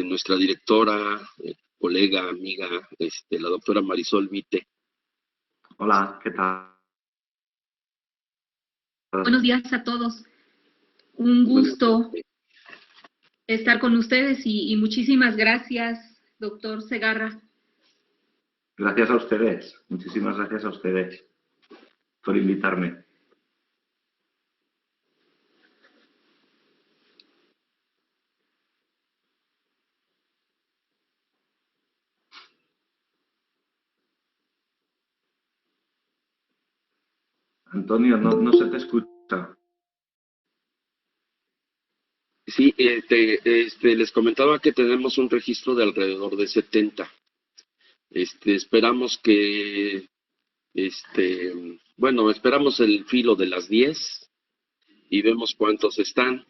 nuestra directora, colega, amiga, la doctora Marisol Vite. Hola, ¿qué tal? Buenos días a todos. Un gusto estar con ustedes y muchísimas gracias, doctor Segarra. Gracias a ustedes, muchísimas gracias a ustedes por invitarme. Antonio, no se te escucha. Sí, les comentaba que tenemos un registro de alrededor de 70. Esperamos que, bueno, esperamos el filo de las 10 y vemos cuántos están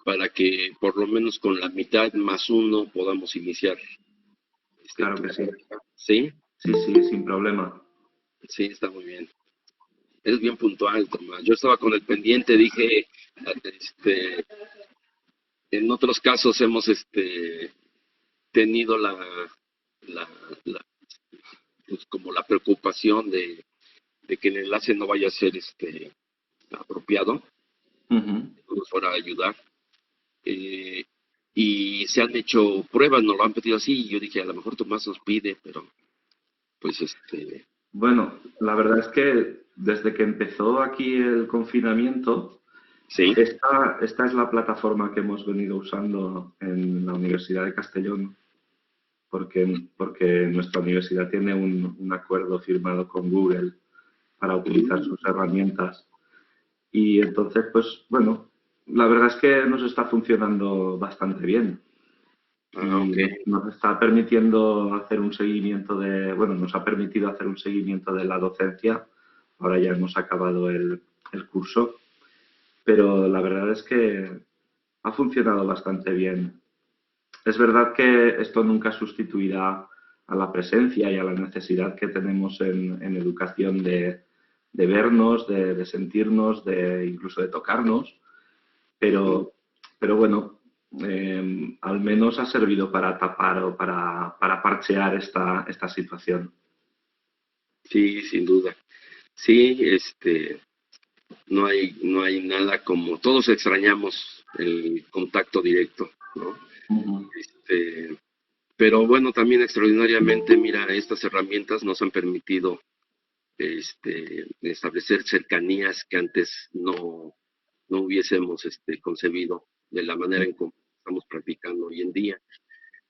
para que por lo menos con la mitad más uno podamos iniciar. Claro que sí. ¿Sí? Sí, sin problema. Sí, está muy bien. Es bien puntual, Tomás. Yo estaba con el pendiente, dije, en otros casos hemos tenido la, la, pues como la preocupación de que el enlace no vaya a ser apropiado, que nos fuera a ayudar. Y se han hecho pruebas, nos lo han pedido así, y yo dije, a lo mejor Tomás nos pide, pero pues Bueno, la verdad es que desde que empezó aquí el confinamiento, sí. esta es la plataforma que hemos venido usando en la Universidad de Castellón, porque nuestra universidad tiene un acuerdo firmado con Google para utilizar sus herramientas. Y entonces, pues bueno, la verdad es que nos está funcionando bastante bien. Y nos está permitiendo hacer un seguimiento nos ha permitido hacer un seguimiento de la docencia. Ahora ya hemos acabado el curso, pero la verdad es que ha funcionado bastante bien. Es verdad que esto nunca sustituirá a la presencia y a la necesidad que tenemos en educación de vernos, de sentirnos, incluso de tocarnos, pero bueno, al menos ha servido para tapar o para parchear esta situación. Sí, sin duda. Sí, no hay nada como, todos extrañamos el contacto directo, ¿no? Pero bueno, también extraordinariamente, mira, estas herramientas nos han permitido establecer cercanías que antes no hubiésemos concebido de la manera en cómo estamos practicando hoy en día.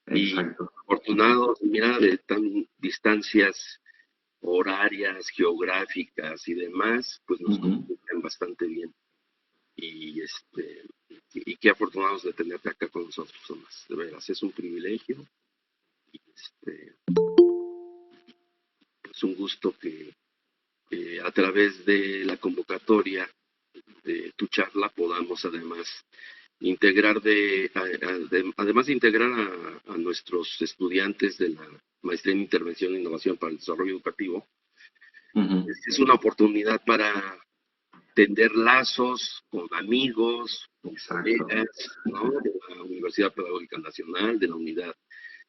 Exacto. Y afortunados, mira, de tan distancias horarias, geográficas y demás, pues nos comunican bastante bien. Y qué afortunados de tenerte acá con nosotros, Tomás. De veras, es un privilegio. Y es un gusto que a través de la convocatoria de tu charla podamos además integrar además de integrar a nuestros estudiantes de la maestría en intervención e innovación para el desarrollo educativo. Es una oportunidad para tender lazos con amigos, con colegas, ¿no? De la Universidad Pedagógica Nacional, de la Unidad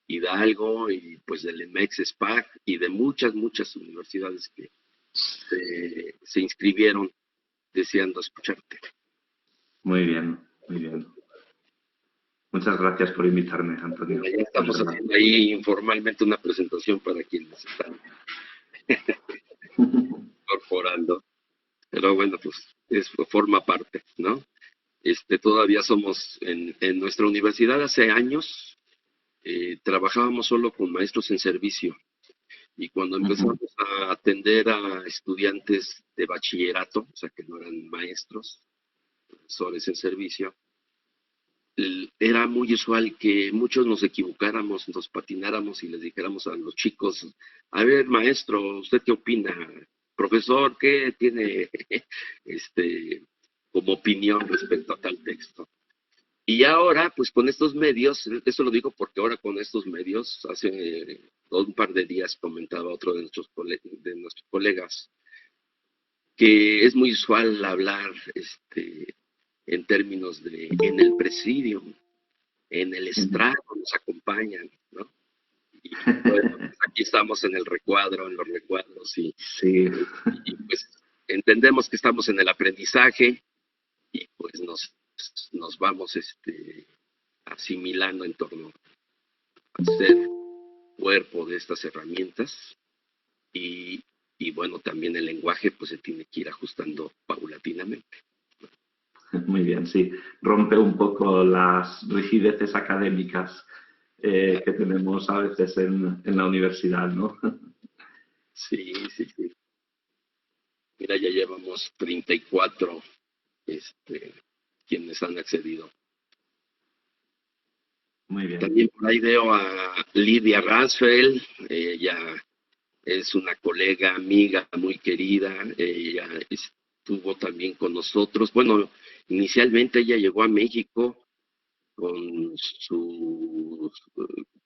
Hidalgo y pues del EMEX SPAC y de muchas universidades que se inscribieron deseando escucharte. Muy bien, muy bien. Muchas gracias por invitarme, Antonio. Ya estamos haciendo ahí informalmente una presentación para quienes están incorporando. Pero bueno, pues forma parte, ¿no? Todavía somos en nuestra universidad hace años, trabajábamos solo con maestros en servicio. Y cuando empezamos a atender a estudiantes de bachillerato, o sea que no eran maestros, profesores en servicio, era muy usual que muchos nos equivocáramos, nos patináramos y les dijéramos a los chicos, a ver, maestro, ¿usted qué opina? Profesor, ¿qué tiene como opinión respecto a tal texto? Y ahora, pues con estos medios, esto lo digo porque ahora con estos medios, hace un par de días comentaba otro de nuestros colegas, que es muy usual hablar en términos de en el presidio, en el estrado, nos acompañan, ¿no? Y bueno, pues aquí estamos en el recuadro, en los recuadros, Sí, y pues entendemos que estamos en el aprendizaje y pues nos vamos asimilando en torno a ser cuerpo de estas herramientas y, y bueno, también el lenguaje pues se tiene que ir ajustando paulatinamente. muy bien, sí. Rompe un poco las rigideces académicas que tenemos a veces en la universidad, ¿no? Sí, sí, sí. Mira, ya llevamos 34 quienes han accedido. Muy bien. También por ahí veo a Lidia Rasfeld, ella es una colega, amiga muy querida, ella estuvo también con nosotros. Bueno, inicialmente ella llegó a México con sus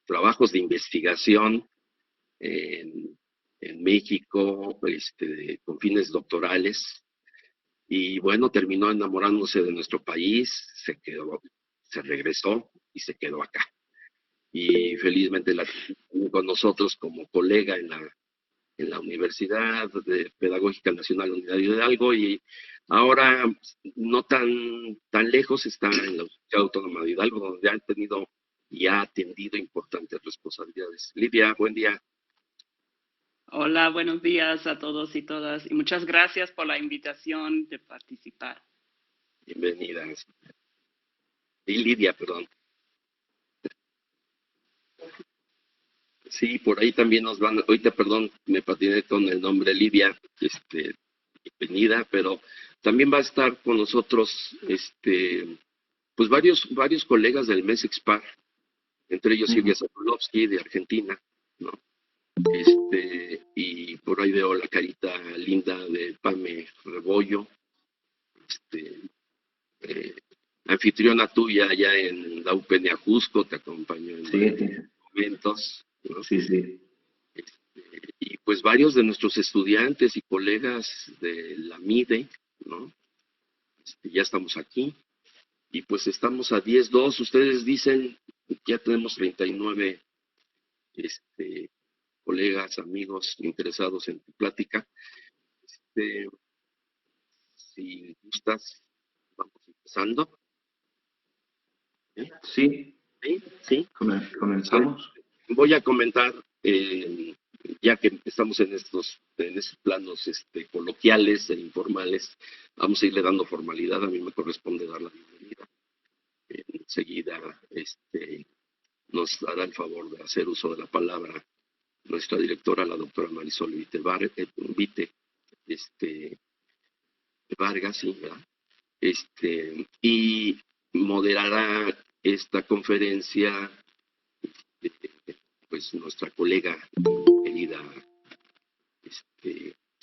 trabajos de investigación en México, con fines doctorales. Y bueno, terminó enamorándose de nuestro país, se regresó y se quedó acá. Y felizmente la tiene con nosotros como colega en la Universidad Pedagógica Nacional Unidad de Hidalgo y ahora no tan lejos está en la Universidad Autónoma de Hidalgo, donde ha tenido y ha atendido importantes responsabilidades. Lidia, buen día. Hola, buenos días a todos y todas y muchas gracias por la invitación de participar. Bienvenida. Y Lidia, perdón. Sí, por ahí también nos van, ahorita, perdón, me patiné con el nombre Lidia, bienvenida, pero también va a estar con nosotros, pues varios colegas del MESEXPAR, entre ellos Silvia Sokolovsky de Argentina, ¿no? Y por ahí veo la carita linda de Pame Rebollo, eh, anfitriona tuya allá en la UPN Ajusco, te acompañó en varios momentos, ¿no? Sí, sí. Y pues varios de nuestros estudiantes y colegas de la MIDE, ¿no? Ya estamos aquí. Y pues estamos a 10-2. Ustedes dicen, ya tenemos 39 colegas, amigos interesados en tu plática. Si gustas, vamos empezando. Sí, Sí, sí. comenzamos. Voy a comentar, ya que estamos en estos planos coloquiales e informales, vamos a irle dando formalidad. A mí me corresponde dar la bienvenida. Enseguida nos dará el favor de hacer uso de la palabra nuestra directora, la doctora Marisol Vite Vargas, sí, ¿verdad? Y moderará esta conferencia pues nuestra colega, querida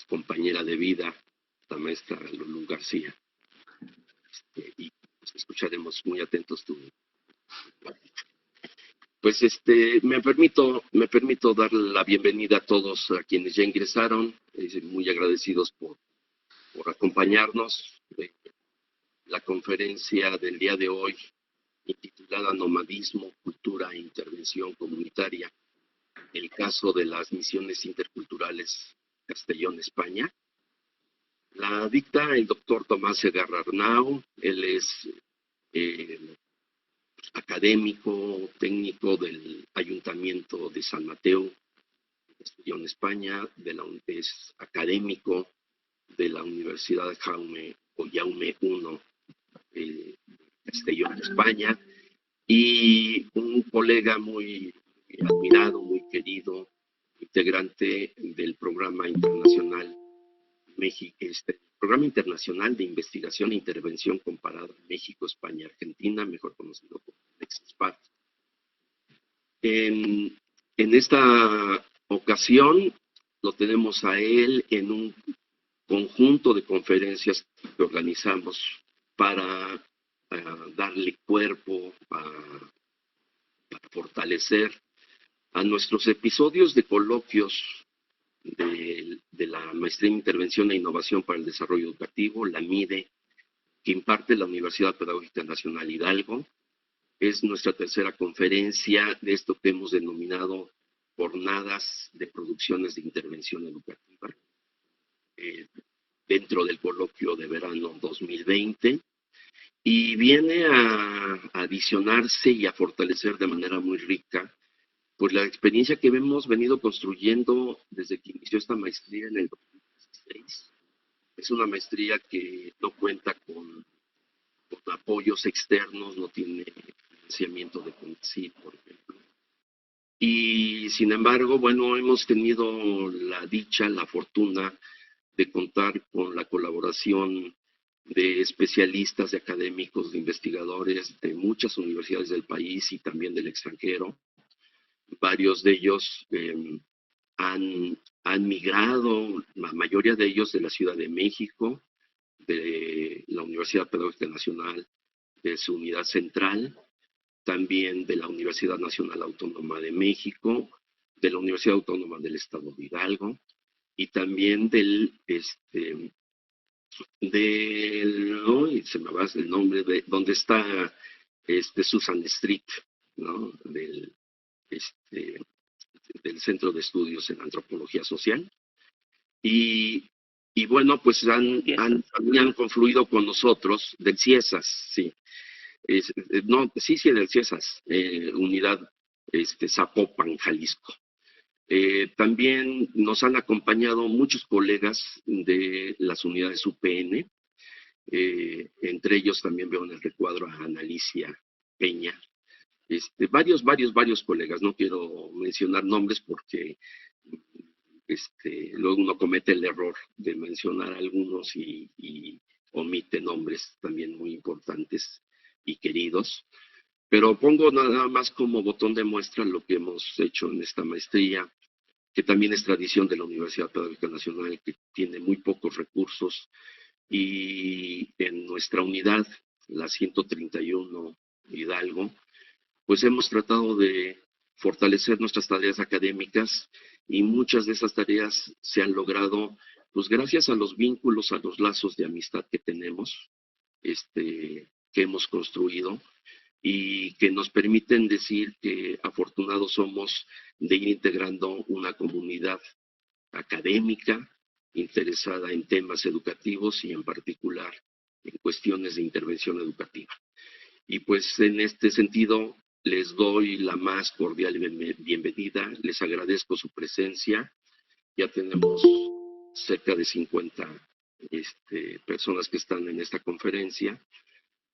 compañera de vida, la maestra Lulú García. Y pues, escucharemos muy atentos tu. Pues me permito dar la bienvenida a todos a quienes ya ingresaron, muy agradecidos por acompañarnos. La conferencia del día de hoy, intitulada Nomadismo, Cultura e Intervención Comunitaria, el caso de las misiones interculturales Castellón, España. La dicta el doctor Tomás Segarra Arnau. Él es académico, técnico del Ayuntamiento de San Mateo, Castellón, España, es académico de la Universidad Jaume I, Castellón, España, y un colega muy admirado, muy querido, integrante del programa internacional Programa Internacional de Investigación e Intervención Comparada México, España, Argentina, mejor conocido como MESEXPAR. En esta ocasión lo tenemos a él en un conjunto de conferencias que organizamos para darle cuerpo, para fortalecer a nuestros episodios de coloquios de la Maestría en Intervención e Innovación para el Desarrollo Educativo, la MIDE, que imparte la Universidad Pedagógica Nacional Hidalgo. Es nuestra tercera conferencia de esto que hemos denominado Jornadas de Producciones de Intervención Educativa, dentro del coloquio de verano 2020, y viene a adicionarse y a fortalecer de manera muy rica pues la experiencia que hemos venido construyendo desde que inició esta maestría en el 2016. Es una maestría que no cuenta con apoyos externos, no tiene financiamiento de CONACYT, por ejemplo. Y sin embargo, bueno, hemos tenido la dicha, la fortuna de contar con la colaboración de especialistas, de académicos, de investigadores de muchas universidades del país y también del extranjero. Varios de ellos han migrado, la mayoría de ellos de la Ciudad de México, de la Universidad Pedagógica Nacional, de su unidad central, también de la Universidad Nacional Autónoma de México, de la Universidad Autónoma del Estado de Hidalgo, y también ¿no? Y se me va el nombre de donde está Susan Street, ¿no? Del Centro de Estudios en Antropología Social. Y bueno, pues han confluido con nosotros, del CIESAS, sí. Del CIESAS, unidad Zapopan, Jalisco. También nos han acompañado muchos colegas de las unidades UPN, entre ellos también veo en el recuadro a Ana Alicia Peña, varios colegas, no quiero mencionar nombres porque luego uno comete el error de mencionar algunos y omite nombres también muy importantes y queridos. Pero pongo nada más como botón de muestra lo que hemos hecho en esta maestría, que también es tradición de la Universidad Pedagógica Nacional, que tiene muy pocos recursos, y en nuestra unidad, la 131 Hidalgo, pues hemos tratado de fortalecer nuestras tareas académicas, y muchas de esas tareas se han logrado pues gracias a los vínculos, a los lazos de amistad que tenemos, que hemos construido, y que nos permiten decir que afortunados somos de ir integrando una comunidad académica interesada en temas educativos y en particular en cuestiones de intervención educativa. Y pues en este sentido les doy la más cordial bienvenida, les agradezco su presencia. Ya tenemos cerca de 50 personas que están en esta conferencia,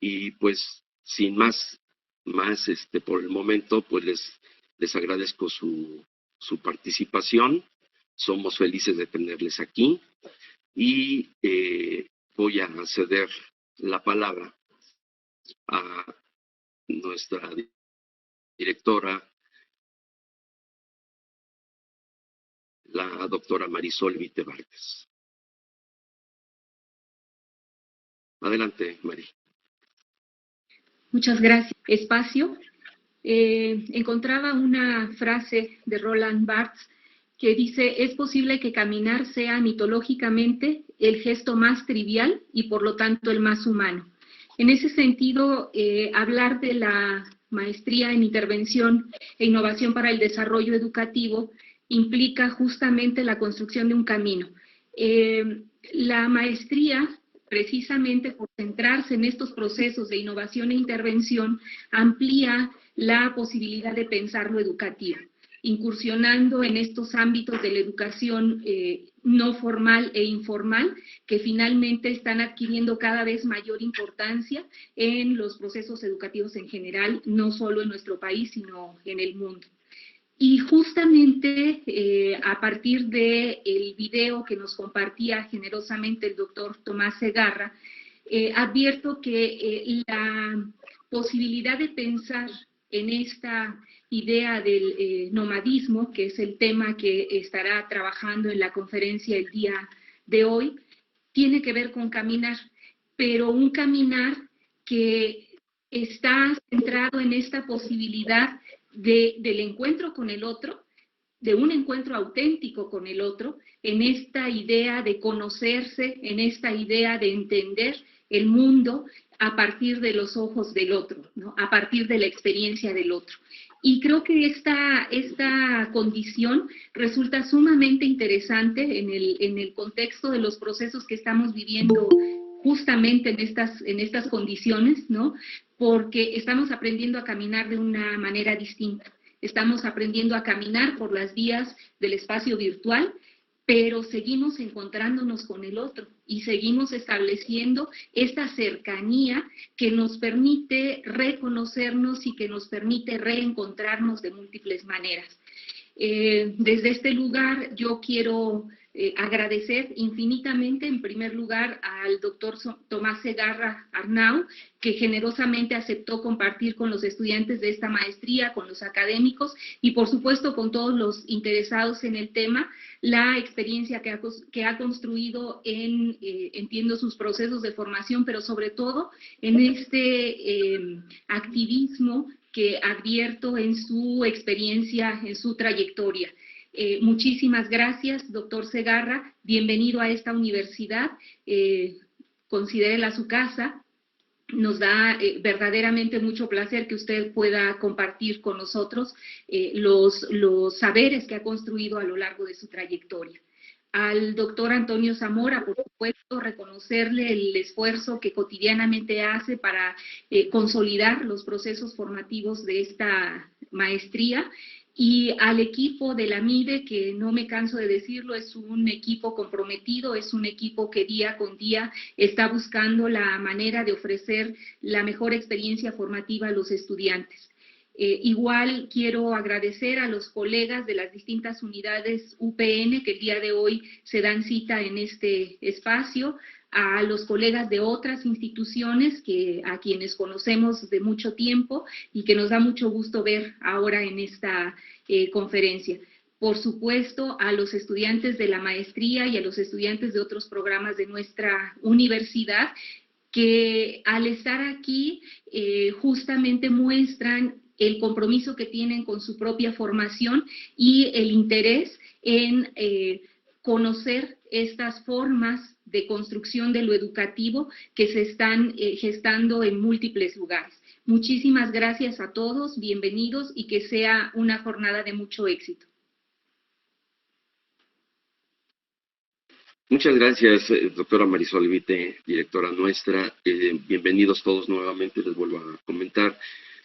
y pues sin más por el momento, pues les agradezco su participación. Somos felices de tenerles aquí, y voy a ceder la palabra a nuestra directora, la doctora Marisol Vite Vargas. Adelante, Mari. Muchas gracias. Espacio. Encontraba una frase de Roland Barthes que dice: es posible que caminar sea mitológicamente el gesto más trivial y por lo tanto el más humano. En ese sentido, hablar de la maestría en intervención e innovación para el desarrollo educativo implica justamente la construcción de un camino. La maestría, precisamente por centrarse en estos procesos de innovación e intervención, amplía la posibilidad de pensar lo educativo, incursionando en estos ámbitos de la educación no formal e informal, que finalmente están adquiriendo cada vez mayor importancia en los procesos educativos en general, no solo en nuestro país, sino en el mundo. Y justamente a partir del video que nos compartía generosamente el doctor Tomás Segarra, advierto que la posibilidad de pensar en esta idea del nomadismo, que es el tema que estará trabajando en la conferencia el día de hoy, tiene que ver con caminar, pero un caminar que está centrado en esta posibilidad del encuentro con el otro, de un encuentro auténtico con el otro, en esta idea de conocerse, en esta idea de entender el mundo a partir de los ojos del otro, ¿no? A partir de la experiencia del otro. Y creo que esta condición resulta sumamente interesante en el contexto de los procesos que estamos viviendo justamente en estas condiciones, ¿no? Porque estamos aprendiendo a caminar de una manera distinta. Estamos aprendiendo a caminar por las vías del espacio virtual, pero seguimos encontrándonos con el otro y seguimos estableciendo esta cercanía que nos permite reconocernos y que nos permite reencontrarnos de múltiples maneras. Desde este lugar yo quiero agradecer infinitamente, en primer lugar, al doctor Tomás Segarra Arnau, que generosamente aceptó compartir con los estudiantes de esta maestría, con los académicos y, por supuesto, con todos los interesados en el tema, la experiencia que ha construido entiendo, sus procesos de formación, pero sobre todo en este activismo que advierto en su experiencia, en su trayectoria. Muchísimas gracias, doctor Segarra. Bienvenido a esta universidad. Considérela su casa. Nos da verdaderamente mucho placer que usted pueda compartir con nosotros los saberes que ha construido a lo largo de su trayectoria. Al doctor Antonio Zamora, por supuesto, reconocerle el esfuerzo que cotidianamente hace para consolidar los procesos formativos de esta maestría, y al equipo de la MIDE, que no me canso de decirlo, es un equipo comprometido, es un equipo que día con día está buscando la manera de ofrecer la mejor experiencia formativa a los estudiantes. Igual quiero agradecer a los colegas de las distintas unidades UPN que el día de hoy se dan cita en este espacio, a los colegas de otras instituciones a quienes conocemos de mucho tiempo y que nos da mucho gusto ver ahora en esta conferencia. Por supuesto, a los estudiantes de la maestría y a los estudiantes de otros programas de nuestra universidad, que al estar aquí justamente muestran el compromiso que tienen con su propia formación y el interés en conocer estas formas de construcción de lo educativo que se están gestando en múltiples lugares. Muchísimas gracias a todos, bienvenidos y que sea una jornada de mucho éxito. Muchas gracias, doctora Marisol Vite, directora nuestra. Bienvenidos todos nuevamente, les vuelvo a comentar.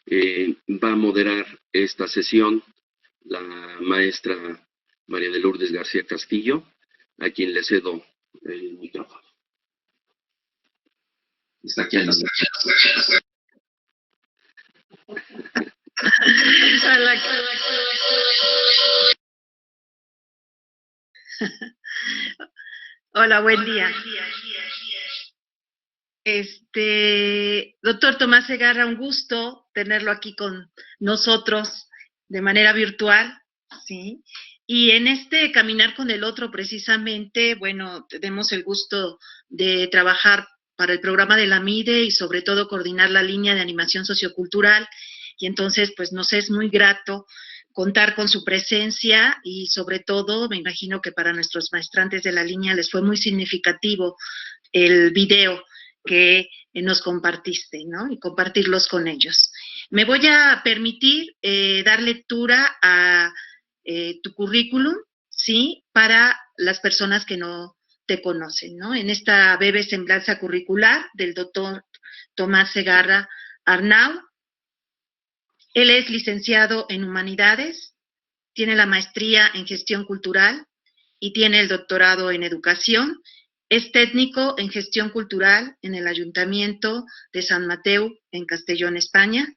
Va a moderar esta sesión la maestra María de Lourdes García Castillo, a quien le cedo el micrófono. Está aquí a la Hola, buen día. Doctor Tomás Segarra, un gusto tenerlo aquí con nosotros de manera virtual, ¿sí? Y en este Caminar con el Otro, precisamente, bueno, tenemos el gusto de trabajar para el programa de la MIDE y sobre todo coordinar la línea de animación sociocultural, y entonces, pues, nos es muy grato contar con su presencia y sobre todo, me imagino que para nuestros maestrantes de la línea les fue muy significativo el video que nos compartiste, ¿no? Y compartirlos con ellos. Me voy a permitir dar lectura a tu currículum, ¿sí? Para las personas que no te conocen, ¿no? En esta breve semblanza curricular del doctor Tomás Segarra Arnau. Él es licenciado en Humanidades, tiene la maestría en Gestión Cultural y tiene el doctorado en Educación. Es técnico en Gestión Cultural en el Ayuntamiento de San Mateu, en Castellón, España.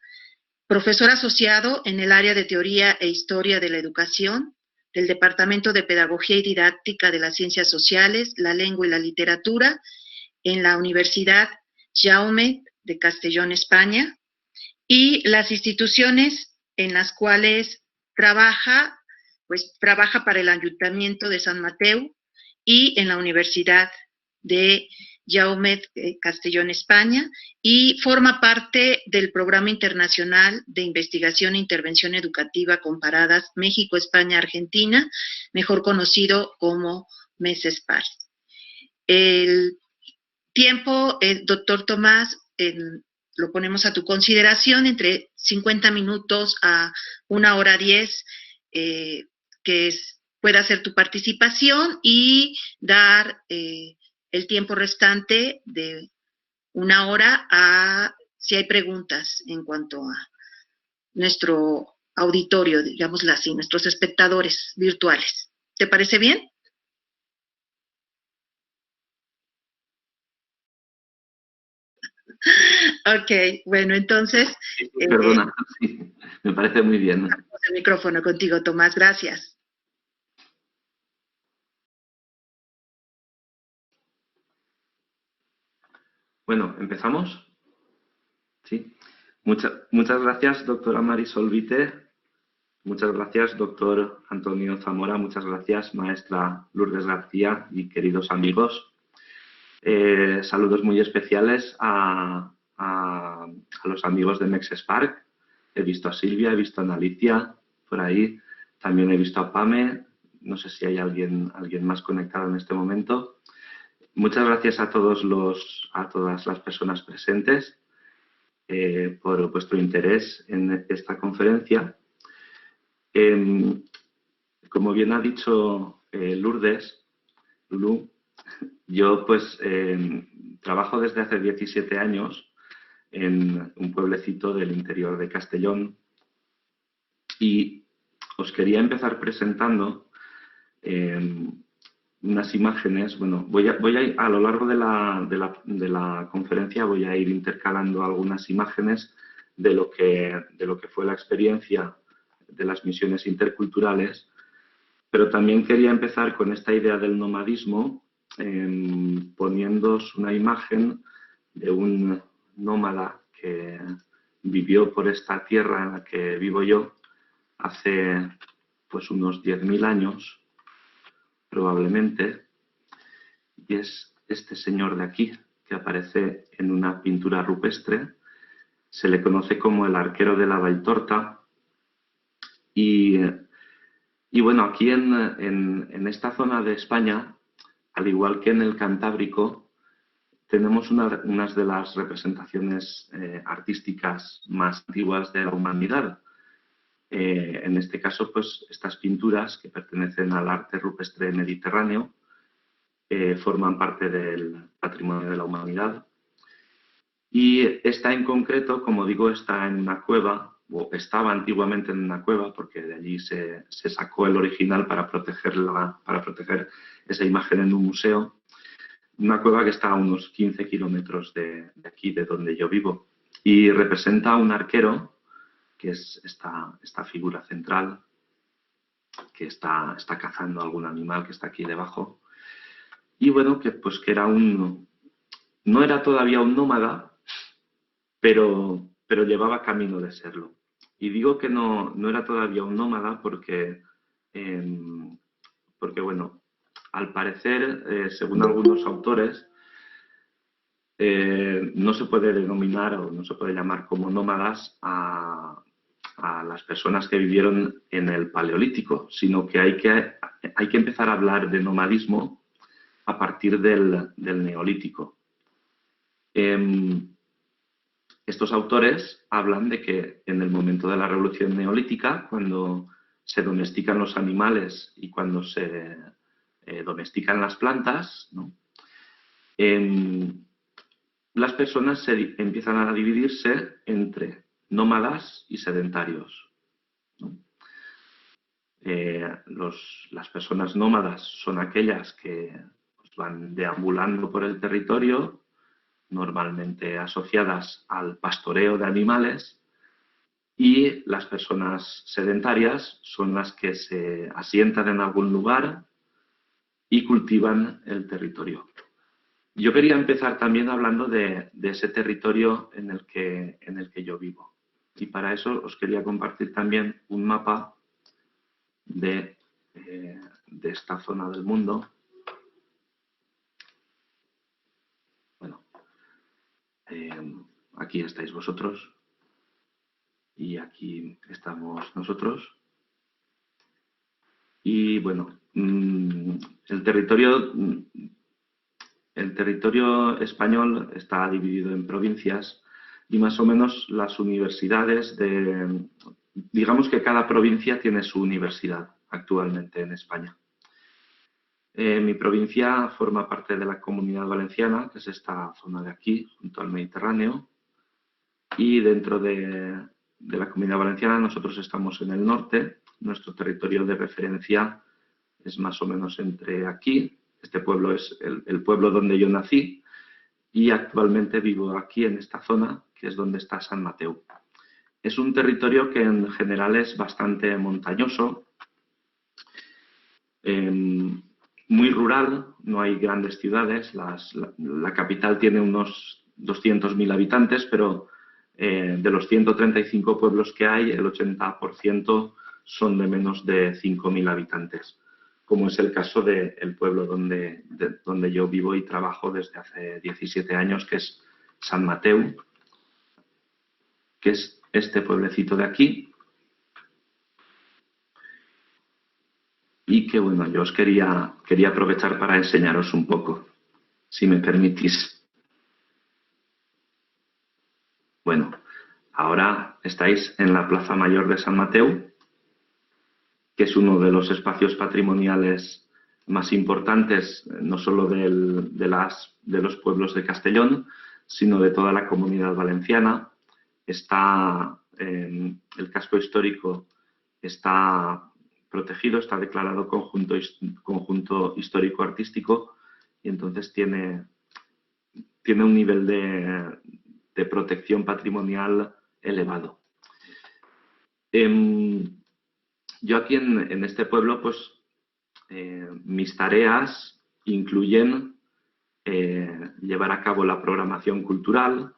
Profesor asociado en el área de Teoría e Historia de la Educación, del Departamento de Pedagogía y Didáctica de las Ciencias Sociales, la Lengua y la Literatura, en la Universidad Jaume de Castellón, España. Y las instituciones en las cuales trabaja, pues trabaja para el Ayuntamiento de San Mateu y en la Universidad de Jaume Castellón, España, y forma parte del Programa Internacional de Investigación e Intervención Educativa Comparadas México, España, Argentina, mejor conocido como MESESPAR. El tiempo, doctor Tomás, lo ponemos a tu consideración entre 50 minutos a 1 hora 10, pueda ser tu participación y dar el tiempo restante de 1 hora a si hay preguntas en cuanto a nuestro auditorio, digámoslo así, nuestros espectadores virtuales. ¿Te parece bien? Ok, bueno, entonces... Perdona, sí, me parece muy bien. El micrófono contigo, Tomás, gracias. Bueno, ¿empezamos? Sí. Muchas gracias, doctora Marisol Vite. Muchas gracias, doctor Antonio Zamora. Muchas gracias, maestra Lourdes García y queridos amigos. Saludos muy especiales a los amigos de MexSpark. He visto a Silvia, he visto a Alicia por ahí. También he visto a Pame. No sé si hay alguien más conectado en este momento. Muchas gracias a todas las personas presentes por vuestro interés en esta conferencia. Como bien ha dicho Lourdes, Lulú, yo pues trabajo desde hace 17 años en un pueblecito del interior de Castellón y os quería empezar presentando unas imágenes. Bueno, a lo largo de la conferencia voy a ir intercalando algunas imágenes de lo que fue la experiencia de las misiones interculturales, pero también quería empezar con esta idea del nomadismo, poniéndoos una imagen de un nómada que vivió por esta tierra en la que vivo yo hace pues unos 10.000 años, probablemente, y es este señor de aquí, que aparece en una pintura rupestre. Se le conoce como el arquero de la Valtorta. Y bueno, aquí en esta zona de España, al igual que en el Cantábrico, tenemos unas de las representaciones artísticas más antiguas de la humanidad. En este caso, pues estas pinturas que pertenecen al arte rupestre mediterráneo forman parte del patrimonio de la humanidad. Y esta en concreto, como digo, está en una cueva, o estaba antiguamente en una cueva, porque de allí se sacó el original para proteger esa imagen en un museo. Una cueva que está a unos 15 kilómetros de aquí, de donde yo vivo. Y representa a un arquero, que es esta figura central, que está cazando algún animal que está aquí debajo. Y bueno, que era no era todavía un nómada, pero llevaba camino de serlo. Y digo que no era todavía un nómada porque bueno, al parecer, según algunos autores, no se puede denominar o no se puede llamar como nómadas a las personas que vivieron en el Paleolítico, sino que hay que empezar a hablar de nomadismo a partir del Neolítico. Estos autores hablan de que en el momento de la revolución neolítica, cuando se domestican los animales y cuando se domestican las plantas, ¿no? Las personas empiezan a dividirse entre nómadas y sedentarios, ¿no? Las personas nómadas son aquellas que pues, van deambulando por el territorio, normalmente asociadas al pastoreo de animales, y las personas sedentarias son las que se asientan en algún lugar y cultivan el territorio. Yo quería empezar también hablando de ese territorio en el que yo vivo. Y para eso os quería compartir también un mapa de esta zona del mundo. Bueno, aquí estáis vosotros y aquí estamos nosotros. Y bueno, el territorio el territorio español está dividido en provincias y más o menos las universidades digamos que cada provincia tiene su universidad actualmente en España. Mi provincia forma parte de la Comunidad Valenciana, que es esta zona de aquí, junto al Mediterráneo, y dentro de la Comunidad Valenciana nosotros estamos en el norte. Nuestro territorio de referencia es más o menos entre aquí. Este pueblo es el pueblo donde yo nací y actualmente vivo aquí en esta zona, que es donde está Sant Mateu. Es un territorio que en general es bastante montañoso, muy rural, no hay grandes ciudades. La capital tiene unos 200.000 habitantes, pero de los 135 pueblos que hay, el 80% son de menos de 5.000 habitantes, como es el caso del pueblo donde yo vivo y trabajo desde hace 17 años, que es Sant Mateu, que es este pueblecito de aquí. Y que, bueno, yo os quería aprovechar para enseñaros un poco, si me permitís. Bueno, ahora estáis en la Plaza Mayor de Sant Mateu, que es uno de los espacios patrimoniales más importantes, no solo de los pueblos de Castellón, sino de toda la Comunidad Valenciana. El casco histórico está protegido, está declarado conjunto histórico-artístico y entonces tiene un nivel de protección patrimonial elevado. Yo aquí en este pueblo, pues mis tareas incluyen llevar a cabo la programación cultural,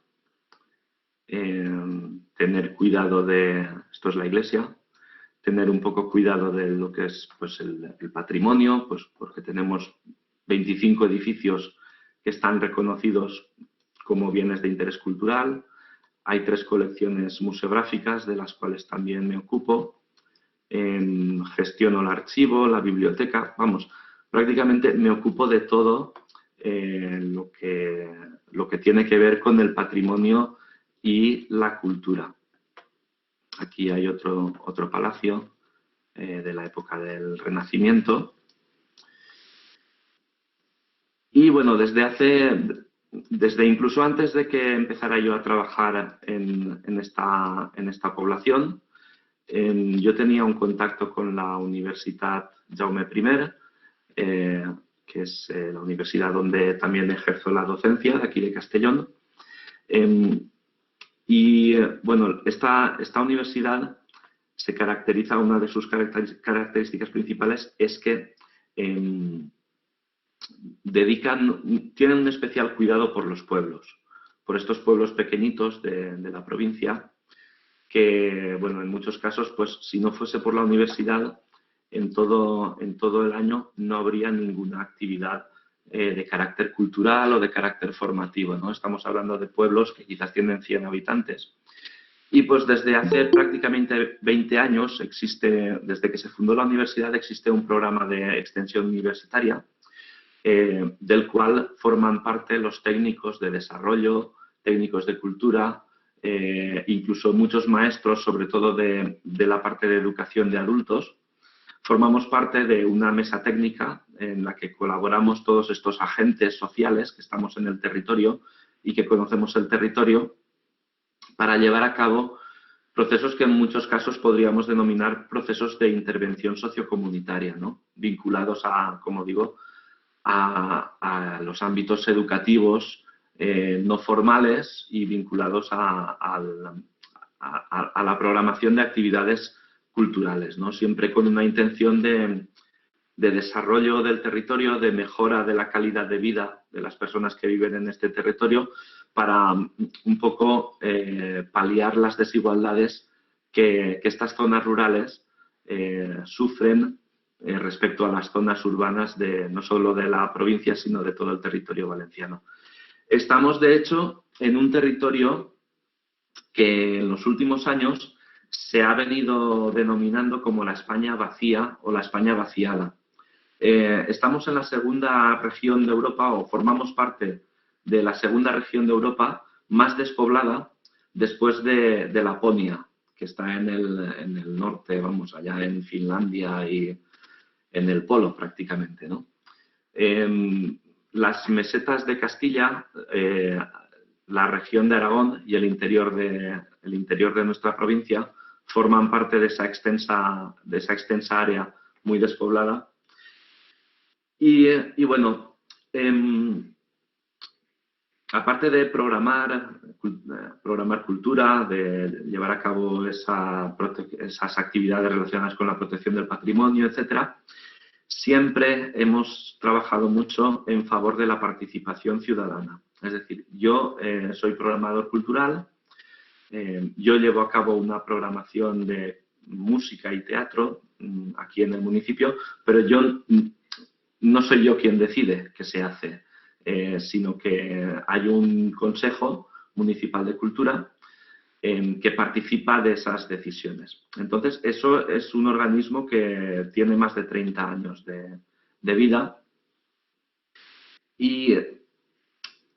tener cuidado esto es la iglesia, tener un poco cuidado de lo que es pues, el patrimonio, pues porque tenemos 25 edificios que están reconocidos como bienes de interés cultural. Hay 3 colecciones museográficas de las cuales también me ocupo. Gestiono el archivo, la biblioteca, vamos, prácticamente me ocupo de todo lo que tiene que ver con el patrimonio y la cultura. Aquí hay otro palacio de la época del Renacimiento. Y bueno, desde incluso antes de que empezara yo a trabajar en esta población, yo tenía un contacto con la Universitat Jaume I, que es la universidad donde también ejerzo la docencia, de aquí de Castellón. Y bueno, esta universidad se caracteriza, una de sus características principales es que tienen un especial cuidado por los pueblos, por estos pueblos pequeñitos de la provincia, que, bueno, en muchos casos, pues si no fuese por la universidad, en todo el año no habría ninguna actividad de carácter cultural o de carácter formativo, ¿no? Estamos hablando de pueblos que quizás tienen 100 habitantes. Y pues desde hace prácticamente 20 años, desde que se fundó la universidad, existe un programa de extensión universitaria del cual forman parte los técnicos de desarrollo, técnicos de cultura, incluso muchos maestros, sobre todo de la parte de educación de adultos. Formamos parte de una mesa técnica en la que colaboramos todos estos agentes sociales que estamos en el territorio y que conocemos el territorio para llevar a cabo procesos que en muchos casos podríamos denominar procesos de intervención sociocomunitaria, ¿no? Vinculados a, como digo, a los ámbitos educativos no formales y vinculados a la programación de actividades culturales, ¿no? Siempre con una intención de desarrollo del territorio, de mejora de la calidad de vida de las personas que viven en este territorio, para un poco paliar las desigualdades que estas zonas rurales sufren respecto a las zonas urbanas no solo de la provincia, sino de todo el territorio valenciano. Estamos, de hecho, en un territorio que en los últimos años se ha venido denominando como la España vacía o la España vaciada. Estamos en la segunda región de Europa, o formamos parte de la segunda región de Europa más despoblada después de Laponia, que está en el norte, vamos, allá en Finlandia y en el polo prácticamente, ¿no? Las mesetas de Castilla, la región de Aragón y el interior de nuestra provincia forman parte de esa extensa área muy despoblada. Y bueno, aparte de programar cultura, de llevar a cabo esas actividades relacionadas con la protección del patrimonio, etcétera, siempre hemos trabajado mucho en favor de la participación ciudadana. Es decir, yo soy programador cultural, yo llevo a cabo una programación de música y teatro aquí en el municipio, pero yo no soy yo quien decide qué se hace, sino que hay un Consejo Municipal de Cultura que participa de esas decisiones. Entonces, eso es un organismo que tiene más de 30 años de vida y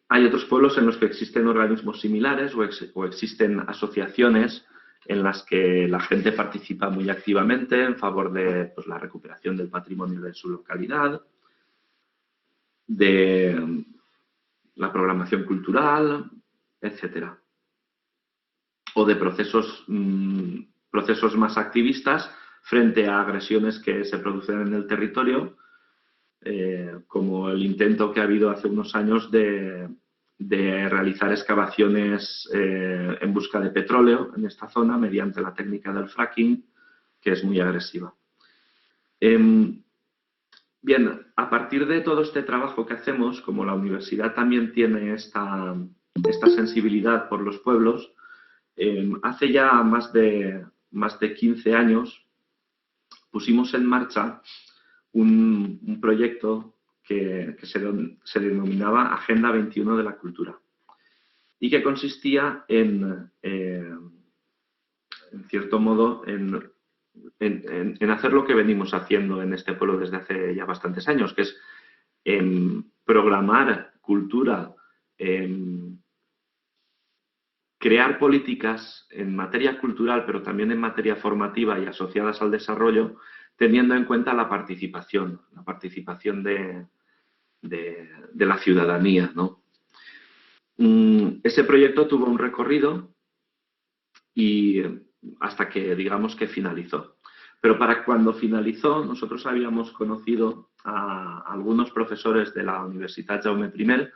hay otros pueblos en los que existen organismos similares o existen asociaciones en las que la gente participa muy activamente en favor de pues, la recuperación del patrimonio de su localidad, de la programación cultural, etcétera. O de procesos más activistas frente a agresiones que se producen en el territorio, como el intento que ha habido hace unos años de realizar excavaciones en busca de petróleo en esta zona mediante la técnica del fracking, que es muy agresiva. Bien, a partir de todo este trabajo que hacemos, como la universidad también tiene esta sensibilidad por los pueblos, hace ya más de 15 años pusimos en marcha un proyecto que se denominaba Agenda 21 de la Cultura y que consistía en cierto modo, en hacer lo que venimos haciendo en este pueblo desde hace ya bastantes años, que es programar cultura, crear políticas en materia cultural, pero también en materia formativa y asociadas al desarrollo, teniendo en cuenta la participación de la ciudadanía, ¿no? Ese proyecto tuvo un recorrido y hasta que, digamos, que finalizó. Pero para cuando finalizó, nosotros habíamos conocido a algunos profesores de la Universitat Jaume I,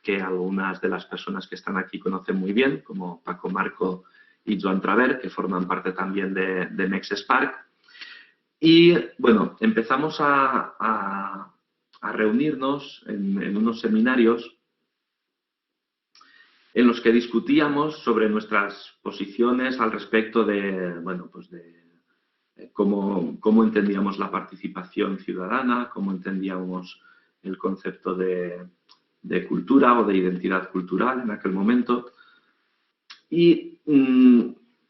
que algunas de las personas que están aquí conocen muy bien, como Paco Marco y Joan Traver, que forman parte también de Mexesparc. Y, bueno, empezamos a reunirnos en unos seminarios en los que discutíamos sobre nuestras posiciones al respecto de, bueno, pues de cómo entendíamos la participación ciudadana, cómo entendíamos el concepto de cultura o de identidad cultural en aquel momento. Y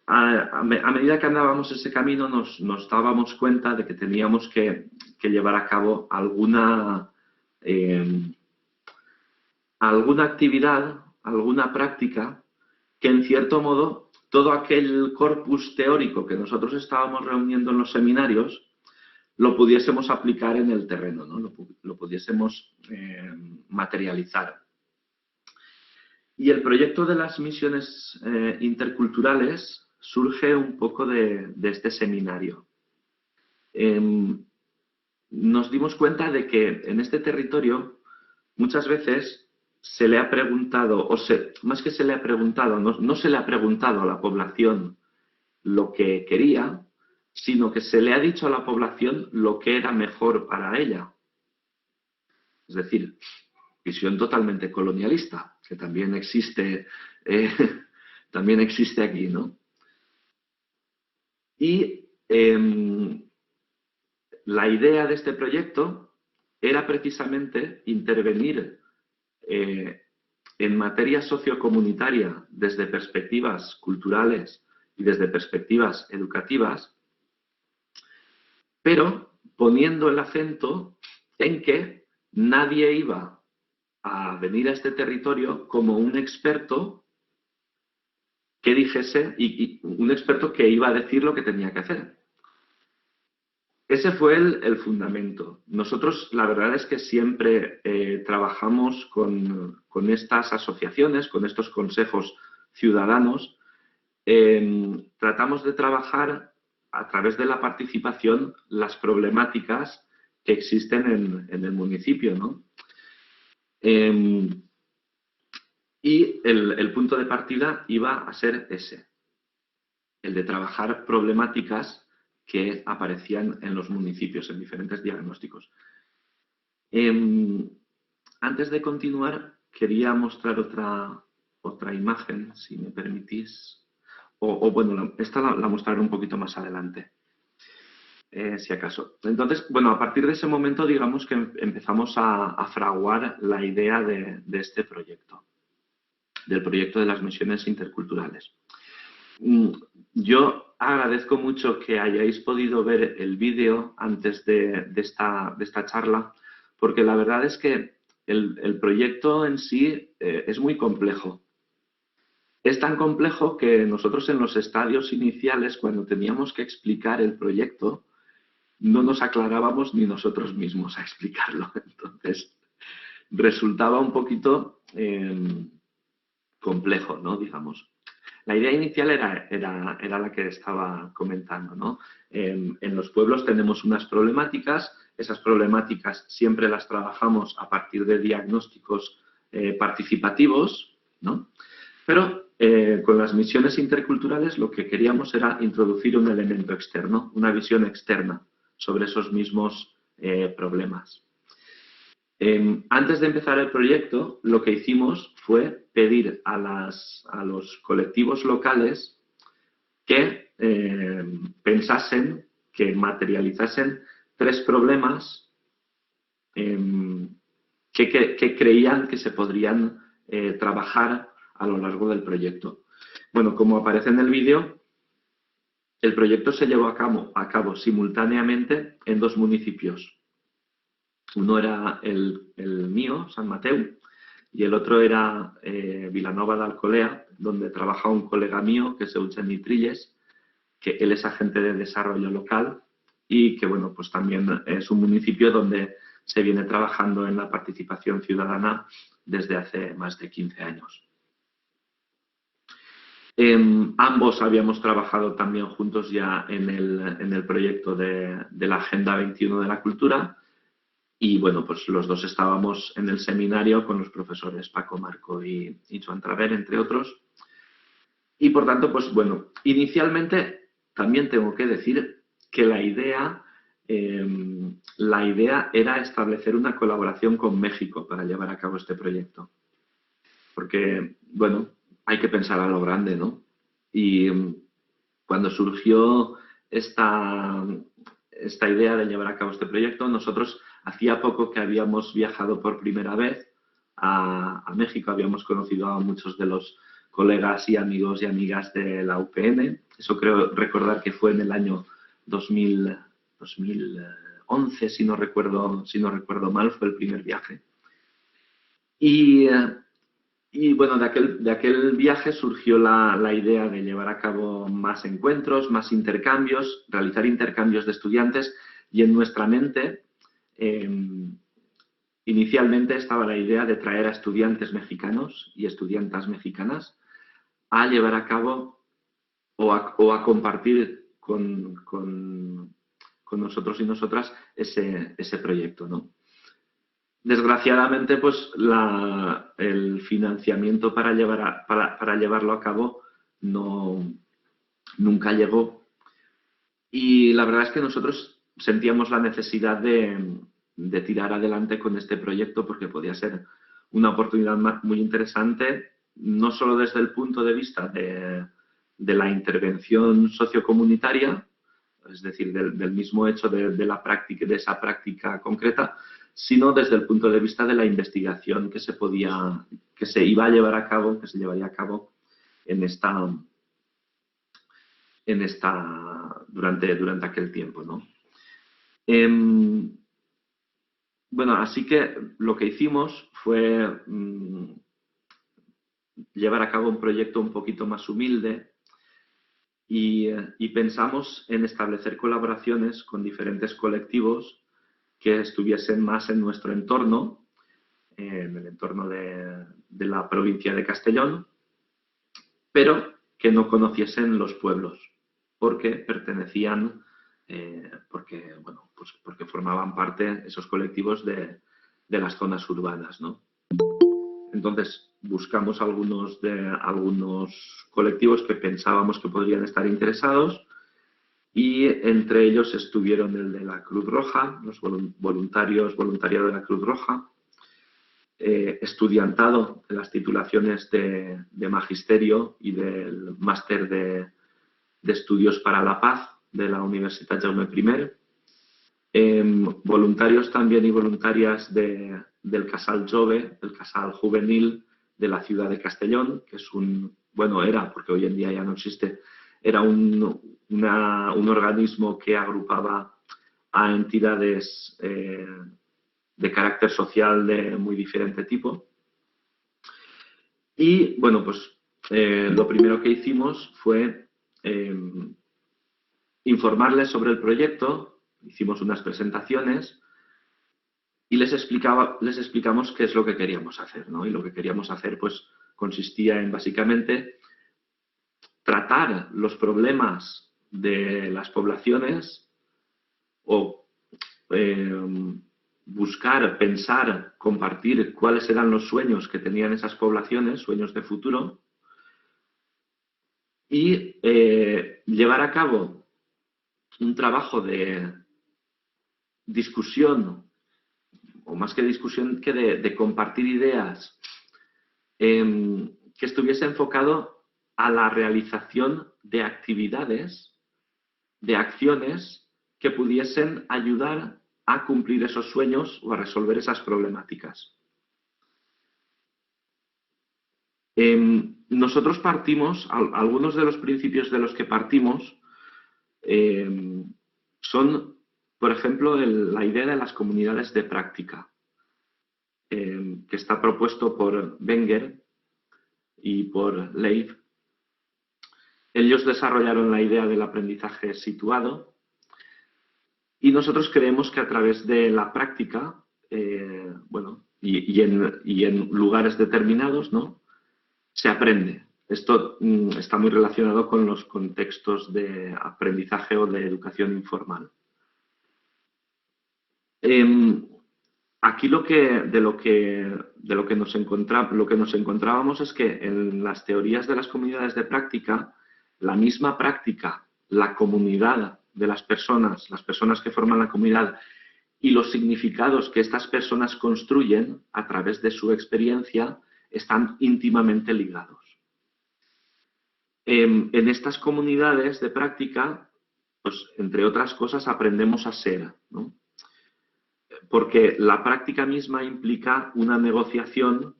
a medida que andábamos ese camino nos dábamos cuenta de que teníamos que llevar a cabo alguna actividad, alguna práctica que en cierto modo todo aquel corpus teórico que nosotros estábamos reuniendo en los seminarios lo pudiésemos aplicar en el terreno, ¿no? Lo pudiésemos materializar. Y el proyecto de las misiones interculturales surge un poco de este seminario. Nos dimos cuenta de que en este territorio muchas veces se le ha preguntado, más que se le ha preguntado, no se le ha preguntado a la población lo que quería, sino que se le ha dicho a la población lo que era mejor para ella. Es decir, visión totalmente colonialista, que también existe aquí, ¿no? Y la idea de este proyecto era precisamente intervenir en materia sociocomunitaria desde perspectivas culturales y desde perspectivas educativas, pero poniendo el acento en que nadie iba a venir a este territorio como un experto que dijese, y un experto que iba a decir lo que tenía que hacer. Ese fue el fundamento. Nosotros, la verdad es que siempre trabajamos con estas asociaciones, con estos consejos ciudadanos. Tratamos de trabajar a través de la participación las problemáticas que existen en el municipio, ¿no? Y el punto de partida iba a ser ese, el de trabajar problemáticas que aparecían en los municipios, en diferentes diagnósticos. Antes de continuar, quería mostrar otra imagen, si me permitís. Bueno, esta la mostraré un poquito más adelante, si acaso. Entonces, bueno, a partir de ese momento, digamos que empezamos a fraguar la idea de este proyecto, del proyecto de las misiones interculturales. Yo agradezco mucho que hayáis podido ver el vídeo antes de esta charla, porque la verdad es que el proyecto en sí es muy complejo. Es tan complejo que nosotros en los estadios iniciales, cuando teníamos que explicar el proyecto, no nos aclarábamos ni nosotros mismos a explicarlo. Entonces, resultaba un poquito complejo, ¿no? Digamos. La idea inicial era la que estaba comentando, ¿no? En los pueblos tenemos unas problemáticas, esas problemáticas siempre las trabajamos a partir de diagnósticos participativos, ¿no? Pero con las misiones interculturales lo que queríamos era introducir un elemento externo, una visión externa sobre esos mismos problemas. Antes de empezar el proyecto, lo que hicimos fue pedir a los colectivos locales que pensasen, que materializasen 3 problemas que creían que se podrían trabajar a lo largo del proyecto. Bueno, como aparece en el vídeo, el proyecto se llevó a cabo simultáneamente en 2 municipios. Uno era el mío, San Mateu, y el otro era Vilanova de Alcolea, donde trabaja un colega mío, que es Eugeni Trilles, que él es agente de desarrollo local y que, bueno, pues también es un municipio donde se viene trabajando en la participación ciudadana desde hace más de 15 años. Ambos habíamos trabajado también juntos ya en el proyecto de la Agenda 21 de la Cultura. Y bueno, pues los dos estábamos en el seminario con los profesores Paco Marco y Joan Traver, entre otros. Y por tanto, pues bueno, inicialmente también tengo que decir que la idea era establecer una colaboración con México para llevar a cabo este proyecto. Porque, bueno, hay que pensar a lo grande, ¿no? Y cuando surgió esta idea de llevar a cabo este proyecto, nosotros hacía poco que habíamos viajado por primera vez a México, habíamos conocido a muchos de los colegas y amigos y amigas de la UPN. Eso creo recordar que fue en el año 2011, si no recuerdo mal, fue el primer viaje. Y bueno, de aquel viaje surgió la idea de llevar a cabo más encuentros, más intercambios, realizar intercambios de estudiantes, y en nuestra mente inicialmente estaba la idea de traer a estudiantes mexicanos y estudiantas mexicanas a llevar a cabo o a compartir con nosotros y nosotras ese proyecto, ¿no? Desgraciadamente, pues el financiamiento para llevarlo a cabo nunca llegó. Y la verdad es que nosotros sentíamos la necesidad de tirar adelante con este proyecto porque podía ser una oportunidad muy interesante, no solo desde el punto de vista de la intervención sociocomunitaria, es decir, del mismo hecho de esa práctica concreta, sino desde el punto de vista de la investigación que se iba a llevar a cabo, que se llevaría a cabo durante aquel tiempo, ¿no? Bueno, así que lo que hicimos fue llevar a cabo un proyecto un poquito más humilde y pensamos en establecer colaboraciones con diferentes colectivos que estuviesen más en nuestro entorno, en el entorno de la provincia de Castellón, pero que no conociesen los pueblos, porque pertenecían, porque formaban parte esos colectivos de las zonas urbanas, ¿no? Entonces buscamos algunos colectivos que pensábamos que podrían estar interesados y entre ellos estuvieron el de la Cruz Roja, los voluntariado de la Cruz Roja, estudiantado de las titulaciones de magisterio y del máster de estudios para la paz de la Universitat Jaume I, voluntarios también y voluntarias del Casal Jove, el Casal Juvenil de la ciudad de Castellón, que es era, porque hoy en día ya no existe, era un organismo que agrupaba a entidades de carácter social de muy diferente tipo. Y bueno, pues lo primero que hicimos fue informarles sobre el proyecto, hicimos unas presentaciones y les explicamos qué es lo que queríamos hacer, ¿no? Y lo que queríamos hacer pues consistía en básicamente tratar los problemas de las poblaciones o buscar, pensar, compartir cuáles eran los sueños que tenían esas poblaciones, sueños de futuro, y llevar a cabo un trabajo de discusión, o más que discusión, que de compartir ideas, que estuviese enfocado a la realización de actividades, de acciones que pudiesen ayudar a cumplir esos sueños o a resolver esas problemáticas. Nosotros partimos, algunos de los principios de los que partimos son, por ejemplo, la idea de las comunidades de práctica, que está propuesto por Wenger y por Leib. Ellos desarrollaron la idea del aprendizaje situado y nosotros creemos que a través de la práctica, y en lugares determinados, ¿no?, se aprende. Esto está muy relacionado con los contextos de aprendizaje o de educación informal. Aquí lo que nos encontrábamos es que en las teorías de las comunidades de práctica, la misma práctica, la comunidad de las personas que forman la comunidad y los significados que estas personas construyen a través de su experiencia están íntimamente ligados. En estas comunidades de práctica, pues, entre otras cosas, aprendemos a ser, ¿no? Porque la práctica misma implica una negociación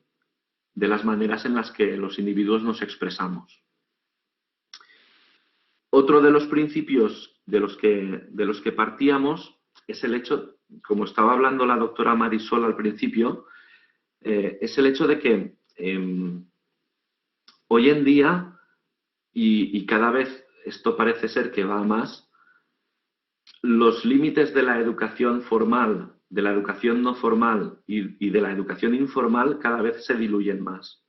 de las maneras en las que los individuos nos expresamos. Otro de los principios de los que partíamos es el hecho, como estaba hablando la doctora Marisol al principio, es el hecho de que hoy en día, y cada vez esto parece ser que va más, los límites de la educación formal, de la educación no formal y de la educación informal cada vez se diluyen más.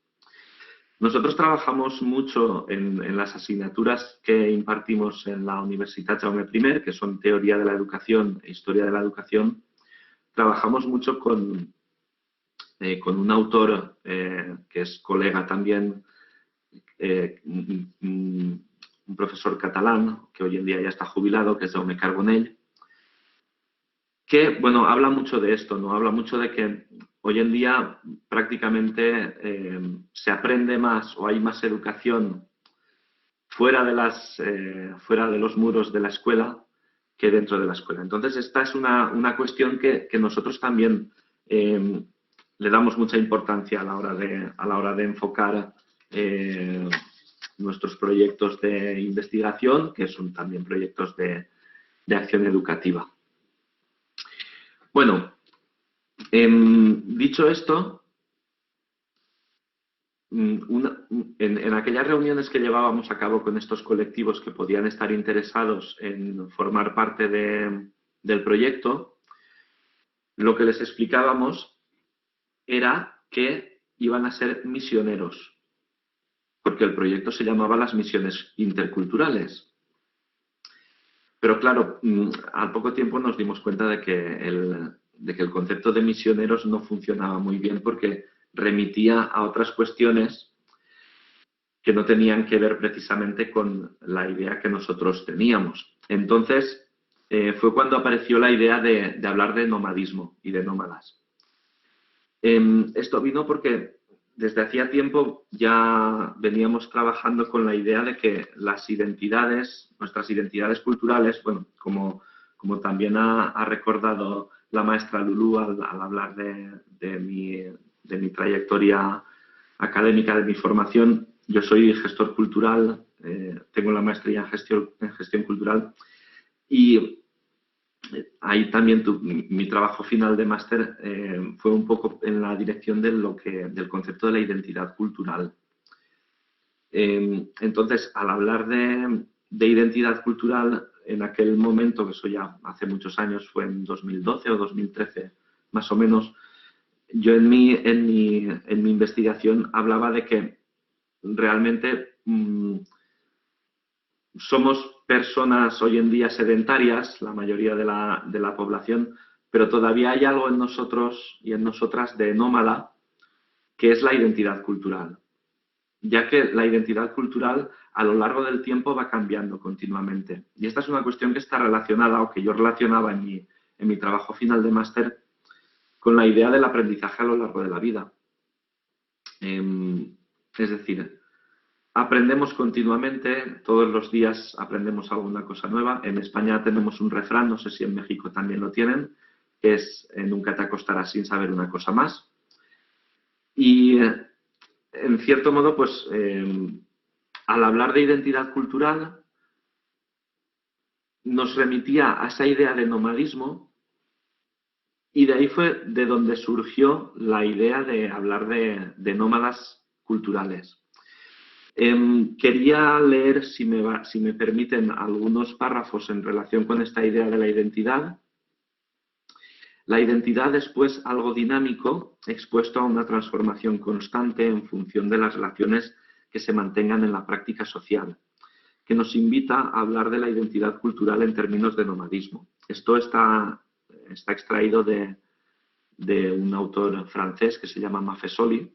Nosotros trabajamos mucho en las asignaturas que impartimos en la Universitat Jaume I, que son Teoría de la Educación e Historia de la Educación. Trabajamos mucho con un autor que es colega también, un profesor catalán, que hoy en día ya está jubilado, que es Jaume Carbonell, que, bueno, habla mucho de esto, ¿no? Habla mucho de que hoy en día prácticamente se aprende más o hay más educación fuera de los muros de la escuela que dentro de la escuela. Entonces, esta es una cuestión que nosotros también le damos mucha importancia a la hora de enfocar nuestros proyectos de investigación, que son también proyectos de acción educativa. Bueno, Dicho esto, en aquellas reuniones que llevábamos a cabo con estos colectivos que podían estar interesados en formar parte del proyecto, lo que les explicábamos era que iban a ser misioneros, porque el proyecto se llamaba las misiones interculturales. Pero claro, al poco tiempo nos dimos cuenta de que el concepto de misioneros no funcionaba muy bien porque remitía a otras cuestiones que no tenían que ver precisamente con la idea que nosotros teníamos. Entonces, fue cuando apareció la idea de hablar de nomadismo y de nómadas. Esto vino porque desde hacía tiempo ya veníamos trabajando con la idea de que las identidades, nuestras identidades culturales, bueno, como también ha recordado la maestra Lulú al hablar de mi trayectoria académica, de mi formación, yo soy gestor cultural, tengo la maestría en gestión cultural y ahí también mi trabajo final de máster fue un poco en la dirección del concepto de la identidad cultural. Entonces, al hablar de identidad cultural, en aquel momento, que eso ya hace muchos años, fue en 2012 o 2013, más o menos, yo en mi investigación hablaba de que realmente somos personas hoy en día sedentarias, la mayoría de la población, pero todavía hay algo en nosotros y en nosotras de nómada, que es la identidad cultural, ya que la identidad cultural a lo largo del tiempo va cambiando continuamente. Y esta es una cuestión que está relacionada, o que yo relacionaba en mi trabajo final de máster, con la idea del aprendizaje a lo largo de la vida. Es decir, aprendemos continuamente, todos los días aprendemos alguna cosa nueva. En España tenemos un refrán, no sé si en México también lo tienen, que es nunca te acostarás sin saber una cosa más. Y en cierto modo, pues al hablar de identidad cultural, nos remitía a esa idea de nomadismo y de ahí fue de donde surgió la idea de hablar de nómadas culturales. Quería leer, si me permiten, algunos párrafos en relación con esta idea de la identidad. La identidad es, pues, algo dinámico, expuesto a una transformación constante en función de las relaciones que se mantengan en la práctica social, que nos invita a hablar de la identidad cultural en términos de nomadismo. Esto está extraído de un autor francés que se llama Maffesoli.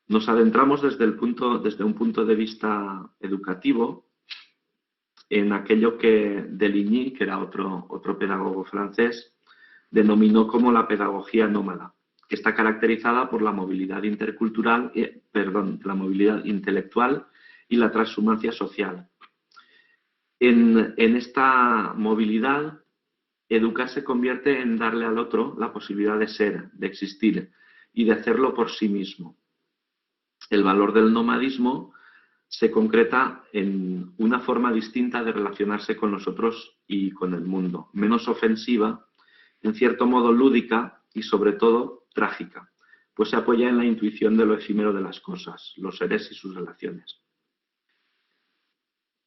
Nos adentramos desde un punto de vista educativo en aquello que Deligny, que era otro pedagogo francés, denominó como la pedagogía nómada, que está caracterizada por la movilidad intercultural, la movilidad intelectual y la transhumancia social. En esta movilidad, educar se convierte en darle al otro la posibilidad de ser, de existir y de hacerlo por sí mismo. El valor del nomadismo se concreta en una forma distinta de relacionarse con nosotros y con el mundo, menos ofensiva, en cierto modo lúdica y sobre todo trágica, pues se apoya en la intuición de lo efímero de las cosas, los seres y sus relaciones.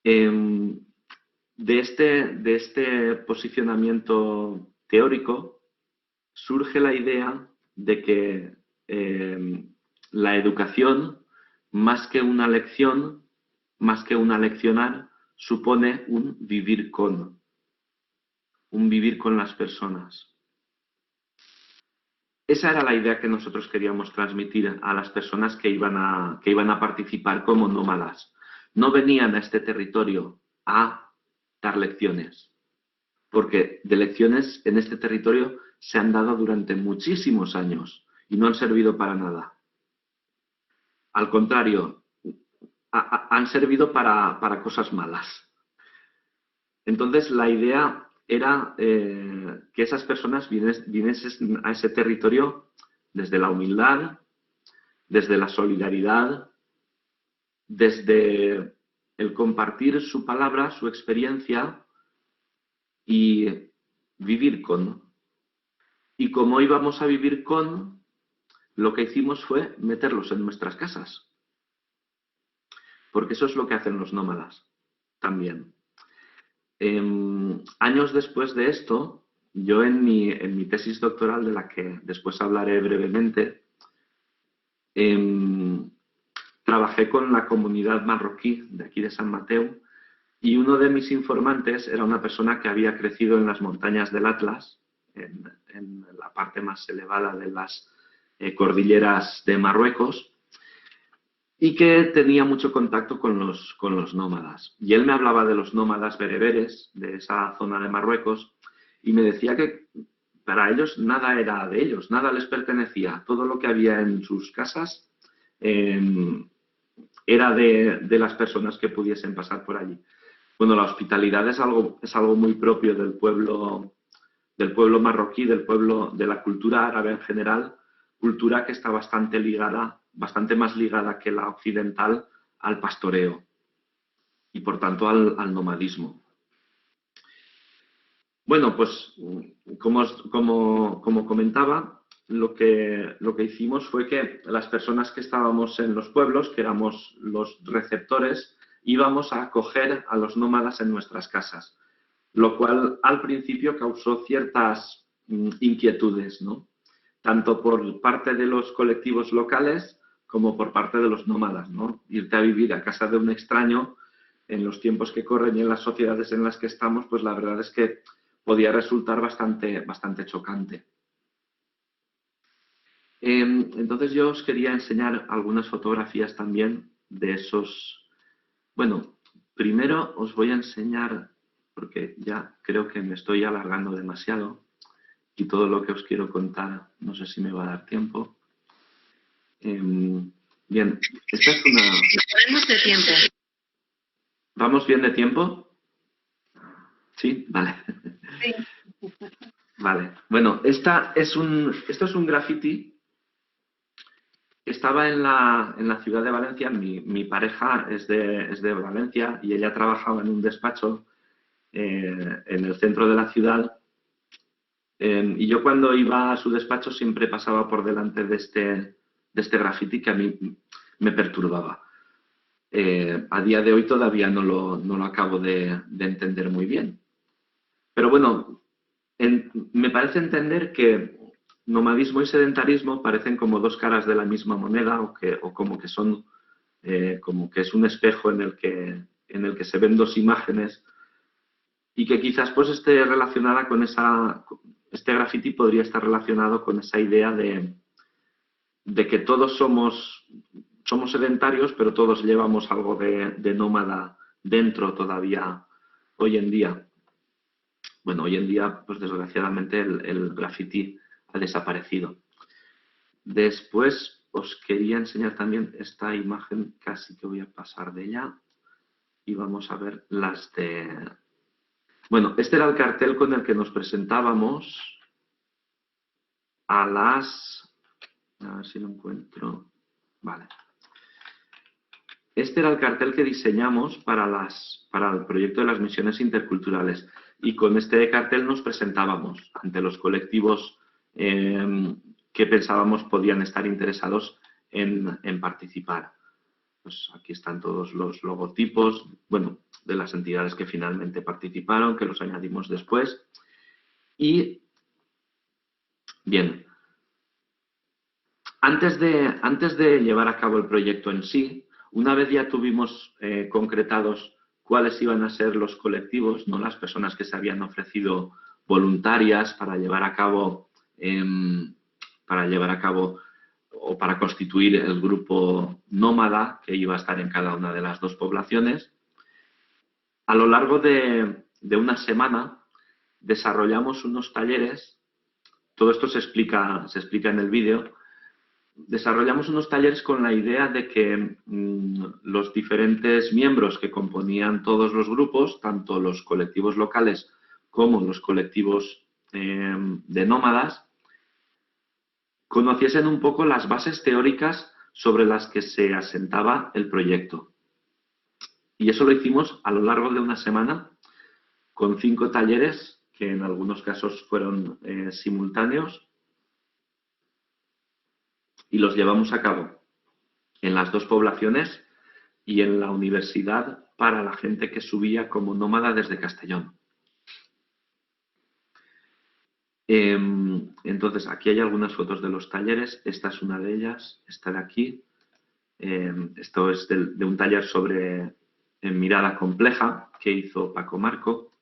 De este posicionamiento teórico surge la idea de que la educación, más que una lección, más que una leccionar, supone un vivir con las personas. Esa era la idea que nosotros queríamos transmitir a las personas que iban a participar como nómadas. No venían a este territorio a dar lecciones, porque de lecciones en este territorio se han dado durante muchísimos años y no han servido para nada. Al contrario, han servido para cosas malas. Entonces, la idea era que esas personas viniesen a ese territorio desde la humildad, desde la solidaridad, desde el compartir su palabra, su experiencia y vivir con. y como íbamos a vivir con, lo que hicimos fue meterlos en nuestras casas. Porque eso es lo que hacen los nómadas también. Años después de esto, yo en mi tesis doctoral, de la que después hablaré brevemente, trabajé con la comunidad marroquí de aquí de San Mateo, y uno de mis informantes era una persona que había crecido en las montañas del Atlas, en la parte más elevada de las cordilleras de Marruecos, y que tenía mucho contacto con los nómadas. Y él me hablaba de los nómadas bereberes, de esa zona de Marruecos, y me decía que para ellos nada era de ellos, nada les pertenecía. Todo lo que había en sus casas era de las personas que pudiesen pasar por allí. Bueno, la hospitalidad es algo muy propio del pueblo marroquí, de la cultura árabe en general, cultura que está bastante más ligada que la occidental al pastoreo y por tanto al nomadismo. Bueno, pues como comentaba, lo que hicimos fue que las personas que estábamos en los pueblos, que éramos los receptores, íbamos a acoger a los nómadas en nuestras casas, lo cual al principio causó ciertas inquietudes, ¿no? Tanto por parte de los colectivos locales como por parte de los nómadas, ¿no? Irte a vivir a casa de un extraño en los tiempos que corren y en las sociedades en las que estamos, pues la verdad es que podía resultar bastante chocante. Entonces yo os quería enseñar algunas fotografías también de esos. Bueno, primero os voy a enseñar, porque ya creo que me estoy alargando demasiado y todo lo que os quiero contar no sé si me va a dar tiempo. Bien, esta es una... Tenemos de tiempo. ¿Vamos bien de tiempo? Sí, vale. Sí. Vale, bueno, esto es un graffiti. Estaba en la ciudad de Valencia, mi pareja es de Valencia y ella trabajaba en un despacho en el centro de la ciudad. Y yo cuando iba a su despacho siempre pasaba por delante de este graffiti que a mí me perturbaba. A día de hoy todavía no lo acabo de entender muy bien. Pero bueno, me parece entender que nomadismo y sedentarismo parecen como dos caras de la misma moneda o como que son como que es un espejo en el que se ven dos imágenes y que quizás pues esté relacionada con este graffiti podría estar relacionado con esa idea de que todos somos sedentarios, pero todos llevamos algo de nómada dentro todavía hoy en día. Bueno, hoy en día, pues desgraciadamente el graffiti ha desaparecido. Después os quería enseñar también esta imagen, casi que voy a pasar de ella, y vamos a ver las de... Bueno, este era el cartel con el que nos presentábamos a ver si lo encuentro. Vale. Este era el cartel que diseñamos para el proyecto de las misiones interculturales y con este cartel nos presentábamos ante los colectivos que pensábamos podían estar interesados en participar. Pues aquí están todos los logotipos, bueno, de las entidades que finalmente participaron, que los añadimos después. Y, bien, antes de llevar a cabo el proyecto en sí, una vez ya tuvimos concretados cuáles iban a ser los colectivos, ¿no? Las personas que se habían ofrecido voluntarias para llevar a cabo o para constituir el grupo nómada que iba a estar en cada una de las dos poblaciones. A lo largo de una semana desarrollamos unos talleres, todo esto se explica en el vídeo. Desarrollamos unos talleres con la idea de que los diferentes miembros que componían todos los grupos, tanto los colectivos locales como los colectivos de nómadas, conociesen un poco las bases teóricas sobre las que se asentaba el proyecto. Y eso lo hicimos a lo largo de una semana con 5 talleres, que en algunos casos fueron simultáneos, y los llevamos a cabo en las dos poblaciones y en la universidad para la gente que subía como nómada desde Castellón. Entonces, aquí hay algunas fotos de los talleres. Esta es una de ellas, esta de aquí. Esto es de un taller sobre mirada compleja que hizo Paco Marco.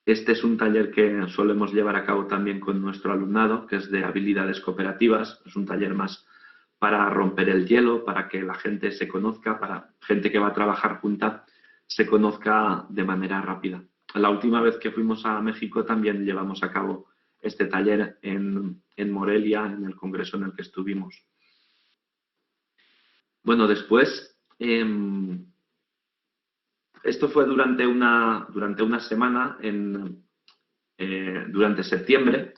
Este es un taller que solemos llevar a cabo también con nuestro alumnado, que es de habilidades cooperativas. Es un taller más para romper el hielo, para que la gente se conozca, para gente que va a trabajar junta se conozca de manera rápida. La última vez que fuimos a México también llevamos a cabo este taller en Morelia, en el congreso en el que estuvimos. Bueno, después, esto fue durante una semana, durante septiembre,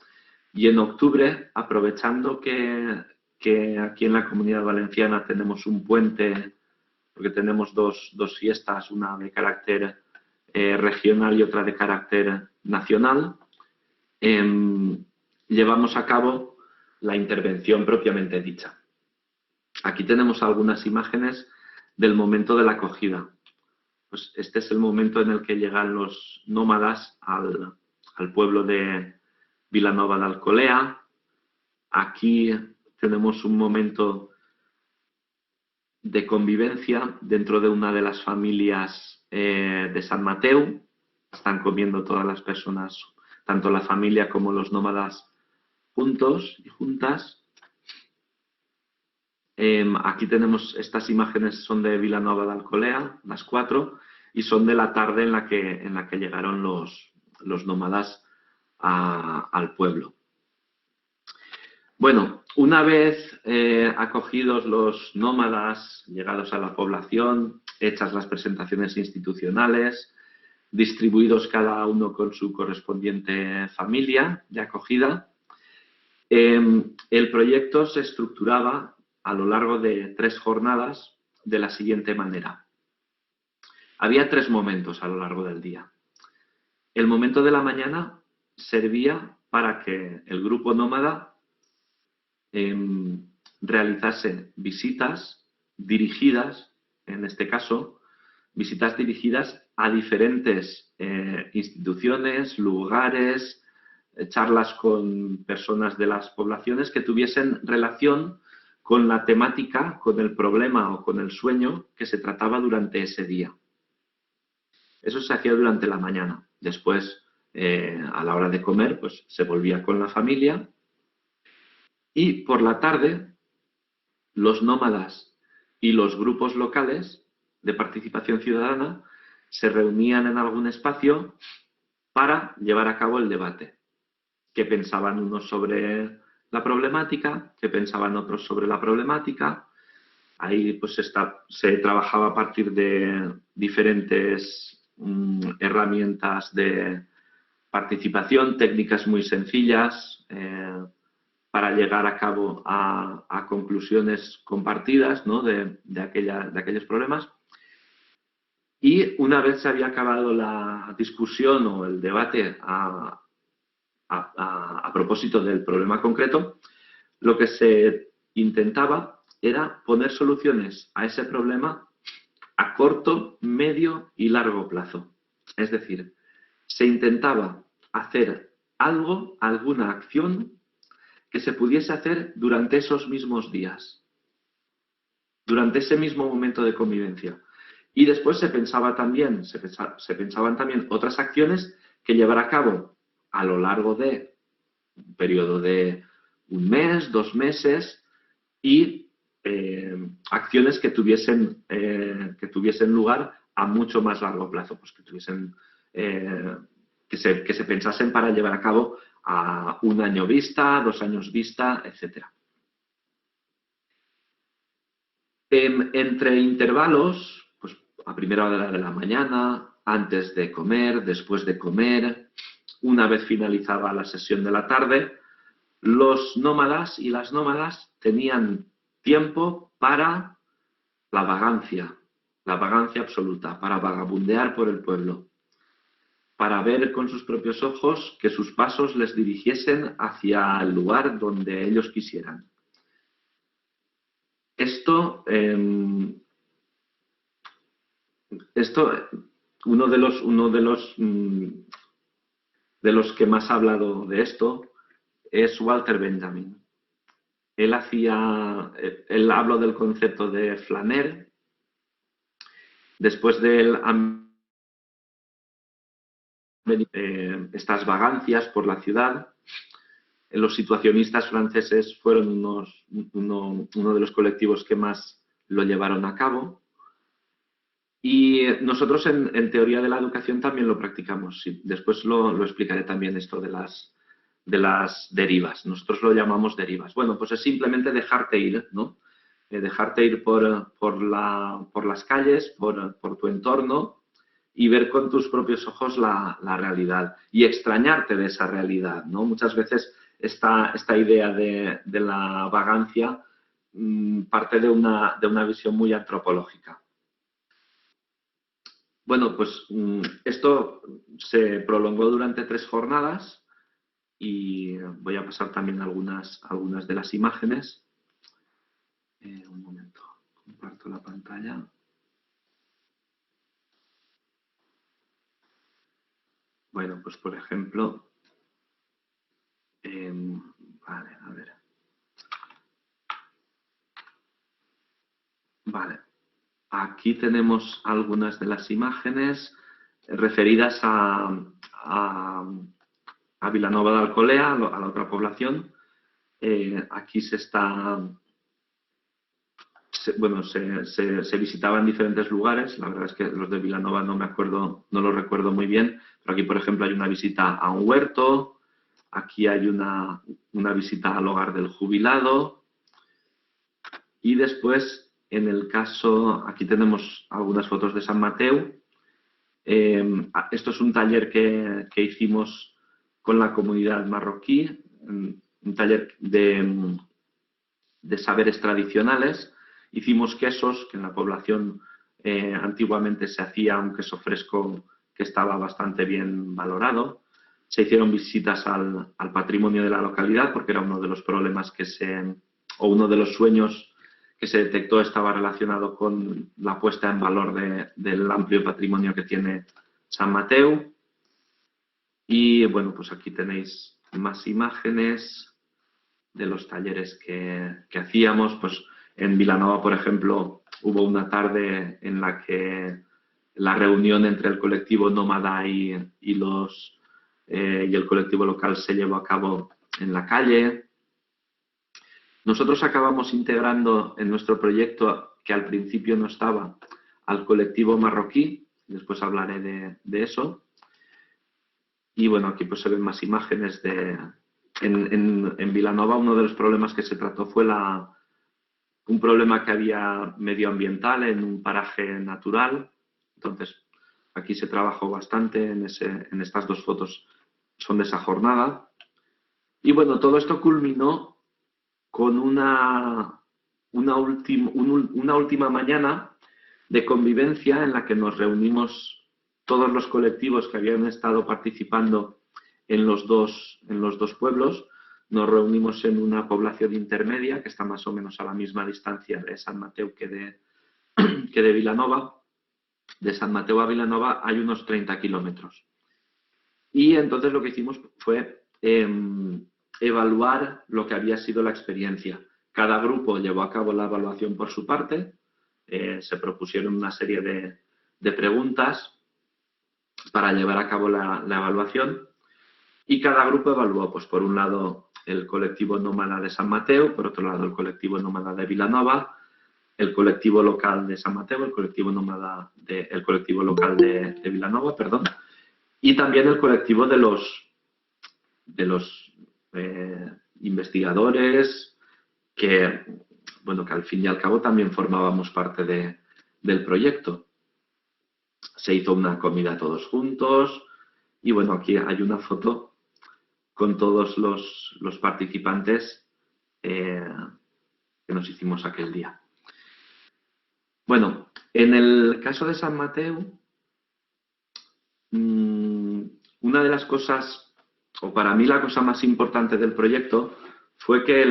y en octubre, aprovechando que aquí en la Comunidad Valenciana tenemos un puente, porque tenemos dos fiestas, una de carácter regional y otra de carácter nacional, llevamos a cabo la intervención propiamente dicha. Aquí tenemos algunas imágenes del momento de la acogida. Pues este es el momento en el que llegan los nómadas al pueblo de Vilanova de Alcolea. Aquí tenemos un momento de convivencia dentro de una de las familias de San Mateu. Están comiendo todas las personas, tanto la familia como los nómadas, juntos y juntas. Aquí tenemos estas imágenes, son de Vilanova de Alcolea, las 4, y son de la tarde en la que llegaron los nómadas al pueblo. Bueno, una vez acogidos los nómadas, llegados a la población, hechas las presentaciones institucionales, distribuidos cada uno con su correspondiente familia de acogida, el proyecto se estructuraba a lo largo de 3 jornadas de la siguiente manera. Había 3 momentos a lo largo del día. El momento de la mañana servía para que el grupo nómada realizase visitas dirigidas, en este caso, visitas dirigidas a diferentes instituciones, lugares, charlas con personas de las poblaciones que tuviesen relación con la temática, con el problema o con el sueño que se trataba durante ese día. Eso se hacía durante la mañana. Después, a la hora de comer, pues se volvía con la familia. Y por la tarde, los nómadas y los grupos locales de participación ciudadana se reunían en algún espacio para llevar a cabo el debate. ¿Qué pensaban unos sobre la problemática? ¿Qué pensaban otros sobre la problemática? Ahí pues se trabajaba a partir de diferentes herramientas de participación, técnicas muy sencillas, para llegar a cabo a conclusiones compartidas, ¿no? de aquellos problemas. Y una vez se había acabado la discusión o el debate a propósito del problema concreto, lo que se intentaba era poner soluciones a ese problema a corto, medio y largo plazo. Es decir, se intentaba hacer algo, alguna acción que se pudiese hacer durante esos mismos días, durante ese mismo momento de convivencia. Y después se pensaban también otras acciones que llevar a cabo a lo largo de un periodo de 1 mes, 2 meses, y acciones que tuviesen lugar a mucho más largo plazo, pues que se pensasen para llevar a cabo a 1 año vista, 2 años vista, etc. Entre intervalos, pues a primera hora de la mañana, antes de comer, después de comer, una vez finalizada la sesión de la tarde, los nómadas y las nómadas tenían tiempo para la vagancia absoluta, para vagabundear por el pueblo, para ver con sus propios ojos que sus pasos les dirigiesen hacia el lugar donde ellos quisieran. Esto, uno de los que más ha hablado de esto es Walter Benjamin. Él habló del concepto de flaner. Después de él han venido estas vagancias por la ciudad. Los situacionistas franceses fueron uno de los colectivos que más lo llevaron a cabo. Y nosotros en teoría de la educación también lo practicamos. Sí, después lo explicaré también esto de las derivas. Nosotros lo llamamos derivas. Bueno, pues es simplemente dejarte ir, ¿no? Dejarte ir por las calles, por tu entorno y ver con tus propios ojos la realidad y extrañarte de esa realidad, ¿no? Muchas veces esta idea de la vagancia parte de una visión muy antropológica. Bueno, pues esto se prolongó durante 3 jornadas y voy a pasar también algunas de las imágenes. Un momento, comparto la pantalla. Bueno, pues por ejemplo, vale, a ver. Vale, aquí tenemos algunas de las imágenes referidas a Vilanova de Alcolea, a la otra población. Aquí se visitaban diferentes lugares. La verdad es que los de Vilanova no los recuerdo muy bien, pero aquí, por ejemplo, hay una visita a un huerto, aquí hay una visita al hogar del jubilado y después, en el caso, aquí tenemos algunas fotos de San Mateu. Esto es un taller que hicimos con la comunidad marroquí, un taller de saberes tradicionales. Hicimos quesos, que en la población antiguamente se hacía un queso fresco que estaba bastante bien valorado. Se hicieron visitas al patrimonio de la localidad porque era uno de los problemas uno de los sueños que se detectó estaba relacionado con la puesta en valor del amplio patrimonio que tiene San Mateu. Y bueno, pues aquí tenéis más imágenes de los talleres que hacíamos. Pues en Vilanova, por ejemplo, hubo una tarde en la que la reunión entre el colectivo nómada y el colectivo local se llevó a cabo en la calle. Nosotros acabamos integrando en nuestro proyecto, que al principio no estaba, al colectivo marroquí. Después hablaré de eso. Y bueno, aquí pues se ven más imágenes en Vilanova. Uno de los problemas que se trató fue un problema que había medioambiental en un paraje natural. Entonces, aquí se trabajó bastante en estas 2 fotos, son de esa jornada. Y bueno, todo esto culminó con una última mañana de convivencia en la que nos reunimos todos los colectivos que habían estado participando en los dos pueblos. Nos reunimos en una población intermedia que está más o menos a la misma distancia de San Mateu que de Vilanova. De San Mateu a Vilanova hay unos 30 kilómetros. Y entonces lo que hicimos fue evaluar lo que había sido la experiencia. Cada grupo llevó a cabo la evaluación por su parte. Se propusieron una serie de preguntas para llevar a cabo la evaluación. Y cada grupo evaluó, pues por un lado, el colectivo nómada de San Mateu, por otro lado, el colectivo nómada de Vilanova, el colectivo local de San Mateu, el colectivo local de Vilanova, perdón, y también el colectivo de los investigadores que al fin y al cabo también formábamos parte del proyecto. Se hizo una comida todos juntos y bueno, aquí hay una foto con todos los participantes que nos hicimos aquel día. Bueno, en el caso de San Mateu, una de las cosas, o para mí la cosa más importante del proyecto, fue que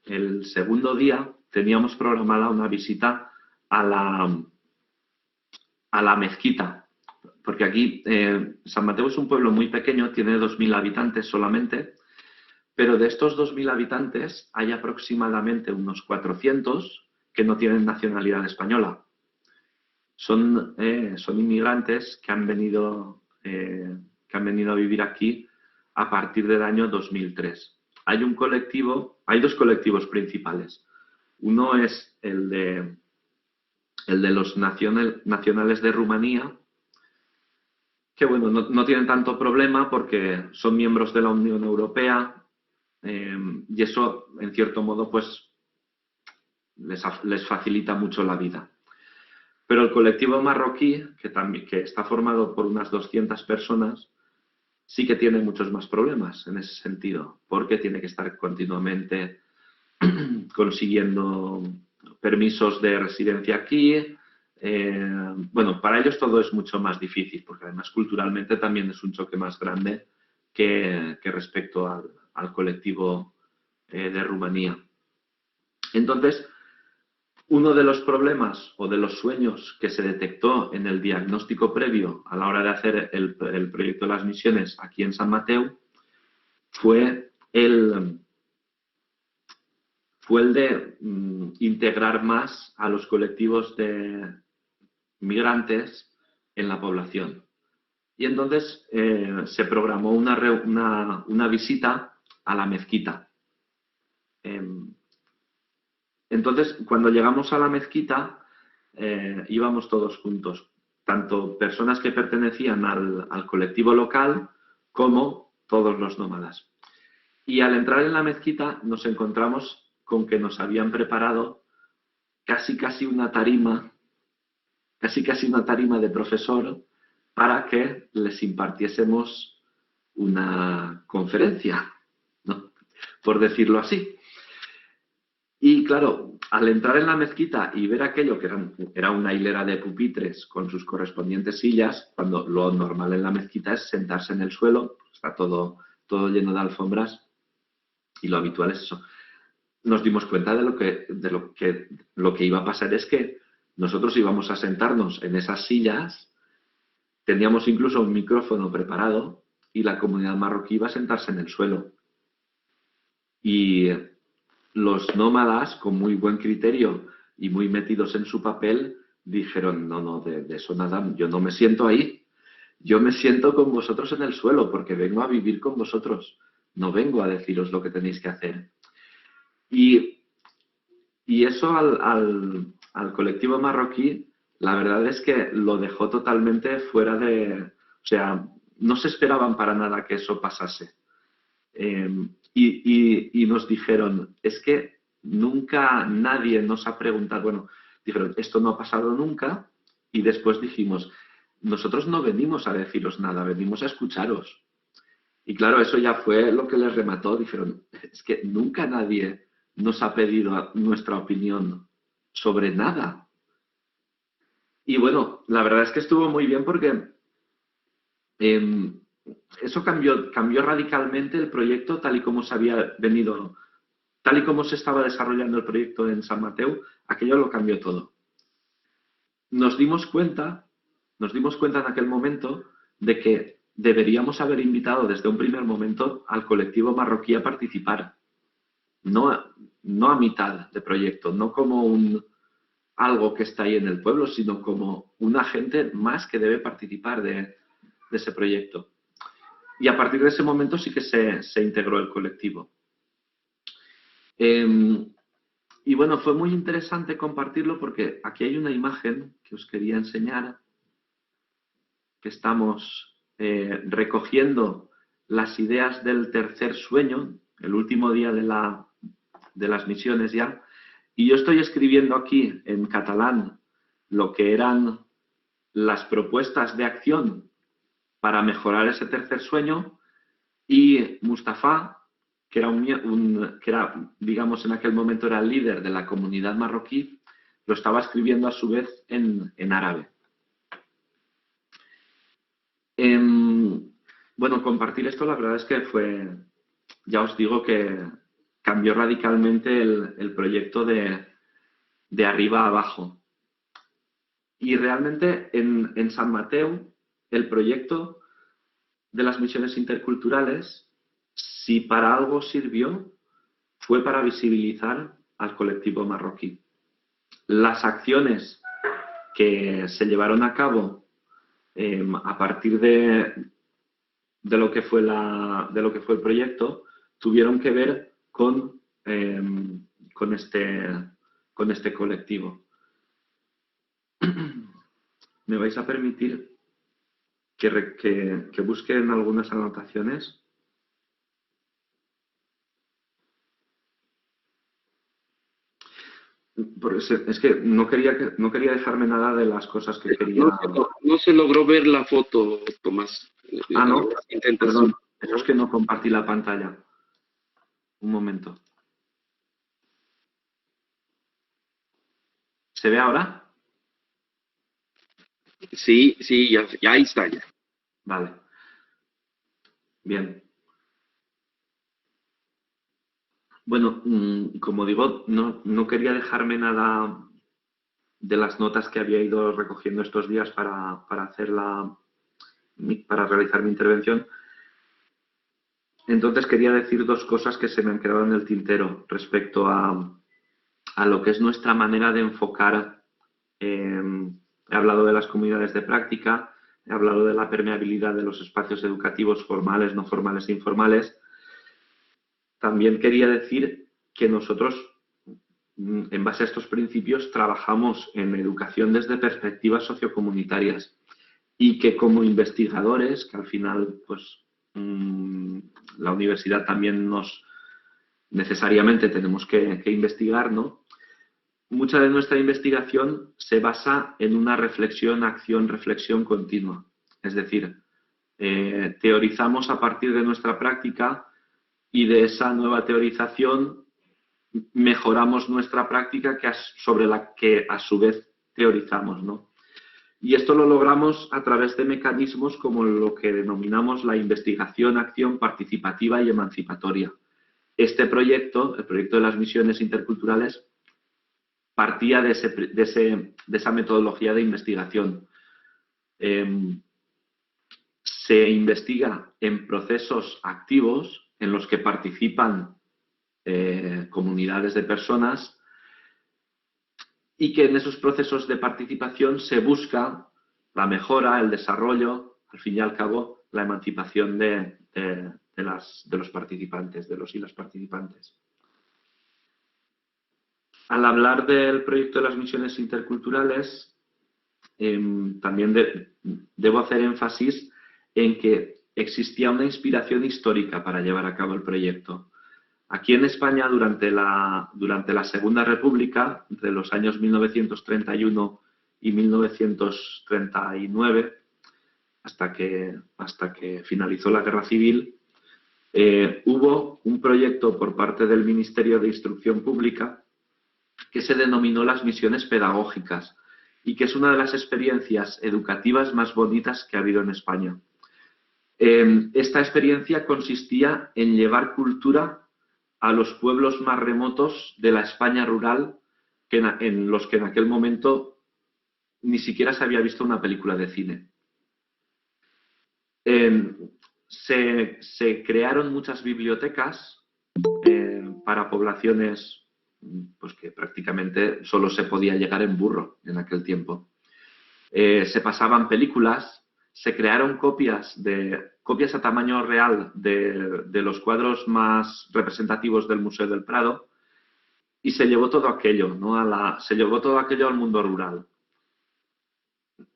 el segundo día teníamos programada una visita a la mezquita, porque aquí San Mateo es un pueblo muy pequeño, tiene 2.000 habitantes solamente, pero de estos 2.000 habitantes hay aproximadamente unos 400 que no tienen nacionalidad española. Son inmigrantes que han venido a vivir aquí a partir del año 2003. Hay dos colectivos principales. Uno es el de los nacionales de Rumanía, que bueno, no tienen tanto problema porque son miembros de la Unión Europea, y eso, en cierto modo, pues les facilita mucho la vida. Pero el colectivo marroquí, que está formado por unas 200 personas, sí que tiene muchos más problemas en ese sentido, porque tiene que estar continuamente consiguiendo permisos de residencia aquí. Bueno, para ellos todo es mucho más difícil, porque además culturalmente también es un choque más grande que respecto al colectivo de Rumanía. Entonces, uno de los problemas o de los sueños que se detectó en el diagnóstico previo a la hora de hacer el proyecto de las misiones aquí en San Mateo fue el de integrar más a los colectivos de migrantes en la población. Y entonces se programó una visita a la mezquita. Entonces, cuando llegamos a la mezquita, íbamos todos juntos, tanto personas que pertenecían al colectivo local como todos los nómadas. Y al entrar en la mezquita nos encontramos con que nos habían preparado casi una tarima de profesor para que les impartiésemos una conferencia, ¿no? Por decirlo así. Y claro, al entrar en la mezquita y ver aquello que era una hilera de pupitres con sus correspondientes sillas, cuando lo normal en la mezquita es sentarse en el suelo, está todo lleno de alfombras y lo habitual es eso. Nos dimos cuenta de lo que iba a pasar es que nosotros íbamos a sentarnos en esas sillas, teníamos incluso un micrófono preparado y la comunidad marroquí iba a sentarse en el suelo. Y los nómadas, con muy buen criterio y muy metidos en su papel, dijeron, no, de eso nada, yo no me siento ahí, yo me siento con vosotros en el suelo porque vengo a vivir con vosotros, no vengo a deciros lo que tenéis que hacer. Y eso al colectivo marroquí, la verdad es que lo dejó totalmente fuera de... O sea, no se esperaban para nada que eso pasase. Y nos dijeron, es que nunca nadie nos ha preguntado, bueno, dijeron, esto no ha pasado nunca, y después dijimos, nosotros no venimos a deciros nada, venimos a escucharos. Y claro, eso ya fue lo que les remató, dijeron, es que nunca nadie nos ha pedido nuestra opinión sobre nada. Y bueno, la verdad es que estuvo muy bien porque eso cambió radicalmente el proyecto tal y como se había venido, tal y como se estaba desarrollando el proyecto en San Mateo, aquello lo cambió todo. Nos dimos cuenta en aquel momento de que deberíamos haber invitado desde un primer momento al colectivo marroquí a participar. No a mitad de proyecto, no como algo que está ahí en el pueblo, sino como un agente más que debe participar de ese proyecto. Y a partir de ese momento sí que se integró el colectivo. Y bueno, fue muy interesante compartirlo porque aquí hay una imagen que os quería enseñar, que estamos recogiendo las ideas del tercer sueño, el último día de las misiones ya, y yo estoy escribiendo aquí en catalán lo que eran las propuestas de acción para mejorar ese tercer sueño, y Mustafa, que era, digamos, en aquel momento era el líder de la comunidad marroquí, lo estaba escribiendo a su vez en árabe. Bueno, compartir esto la verdad es que ya os digo que cambió radicalmente el proyecto de de arriba a abajo. Y realmente en San Mateo, el proyecto de las misiones interculturales, si para algo sirvió, fue para visibilizar al colectivo marroquí. Las acciones que se llevaron a cabo a partir de lo que fue el proyecto tuvieron que ver con este colectivo. ¿Me vais a permitir que busquen algunas anotaciones? Es que no quería dejarme nada de las cosas que quería. No se logró ver la foto, Tomás. Ah, no, perdón, eso es que no compartí la pantalla. Un momento. ¿Se ve ahora? Sí, ya ahí está ya. Vale. Bien. Bueno, como digo, no quería dejarme nada de las notas que había ido recogiendo estos días para realizar mi intervención. Entonces quería decir dos cosas que se me han quedado en el tintero respecto a lo que es nuestra manera de enfocar. He hablado de las comunidades de práctica, he hablado de la permeabilidad de los espacios educativos formales, no formales e informales. También quería decir que nosotros, en base a estos principios, trabajamos en educación desde perspectivas sociocomunitarias y que como investigadores, que al final pues la universidad también necesariamente tenemos que investigar, ¿no? Mucha de nuestra investigación se basa en una reflexión, acción, reflexión continua. Es decir, teorizamos a partir de nuestra práctica y de esa nueva teorización mejoramos nuestra práctica sobre la que a su vez teorizamos, ¿no? Y esto lo logramos a través de mecanismos como lo que denominamos la investigación, acción participativa y emancipatoria. Este proyecto, el proyecto de las misiones interculturales, partía de esa metodología de investigación. Se investiga en procesos activos en los que participan comunidades de personas y que en esos procesos de participación se busca la mejora, el desarrollo, al fin y al cabo, la emancipación de los participantes, de los y las participantes. Al hablar del proyecto de las misiones interculturales, también debo hacer énfasis en que existía una inspiración histórica para llevar a cabo el proyecto. Aquí en España, durante la Segunda República, entre los años 1931 y 1939, hasta que finalizó la Guerra Civil, hubo un proyecto por parte del Ministerio de Instrucción Pública que se denominó las misiones pedagógicas y que es una de las experiencias educativas más bonitas que ha habido en España. Esta experiencia consistía en llevar cultura a los pueblos más remotos de la España rural, en los que en aquel momento ni siquiera se había visto una película de cine. Se crearon muchas bibliotecas para poblaciones pues que prácticamente solo se podía llegar en burro en aquel tiempo. Se pasaban películas, se crearon copias a tamaño real de los cuadros más representativos del Museo del Prado y se llevó todo aquello, ¿no? Se llevó todo aquello al mundo rural.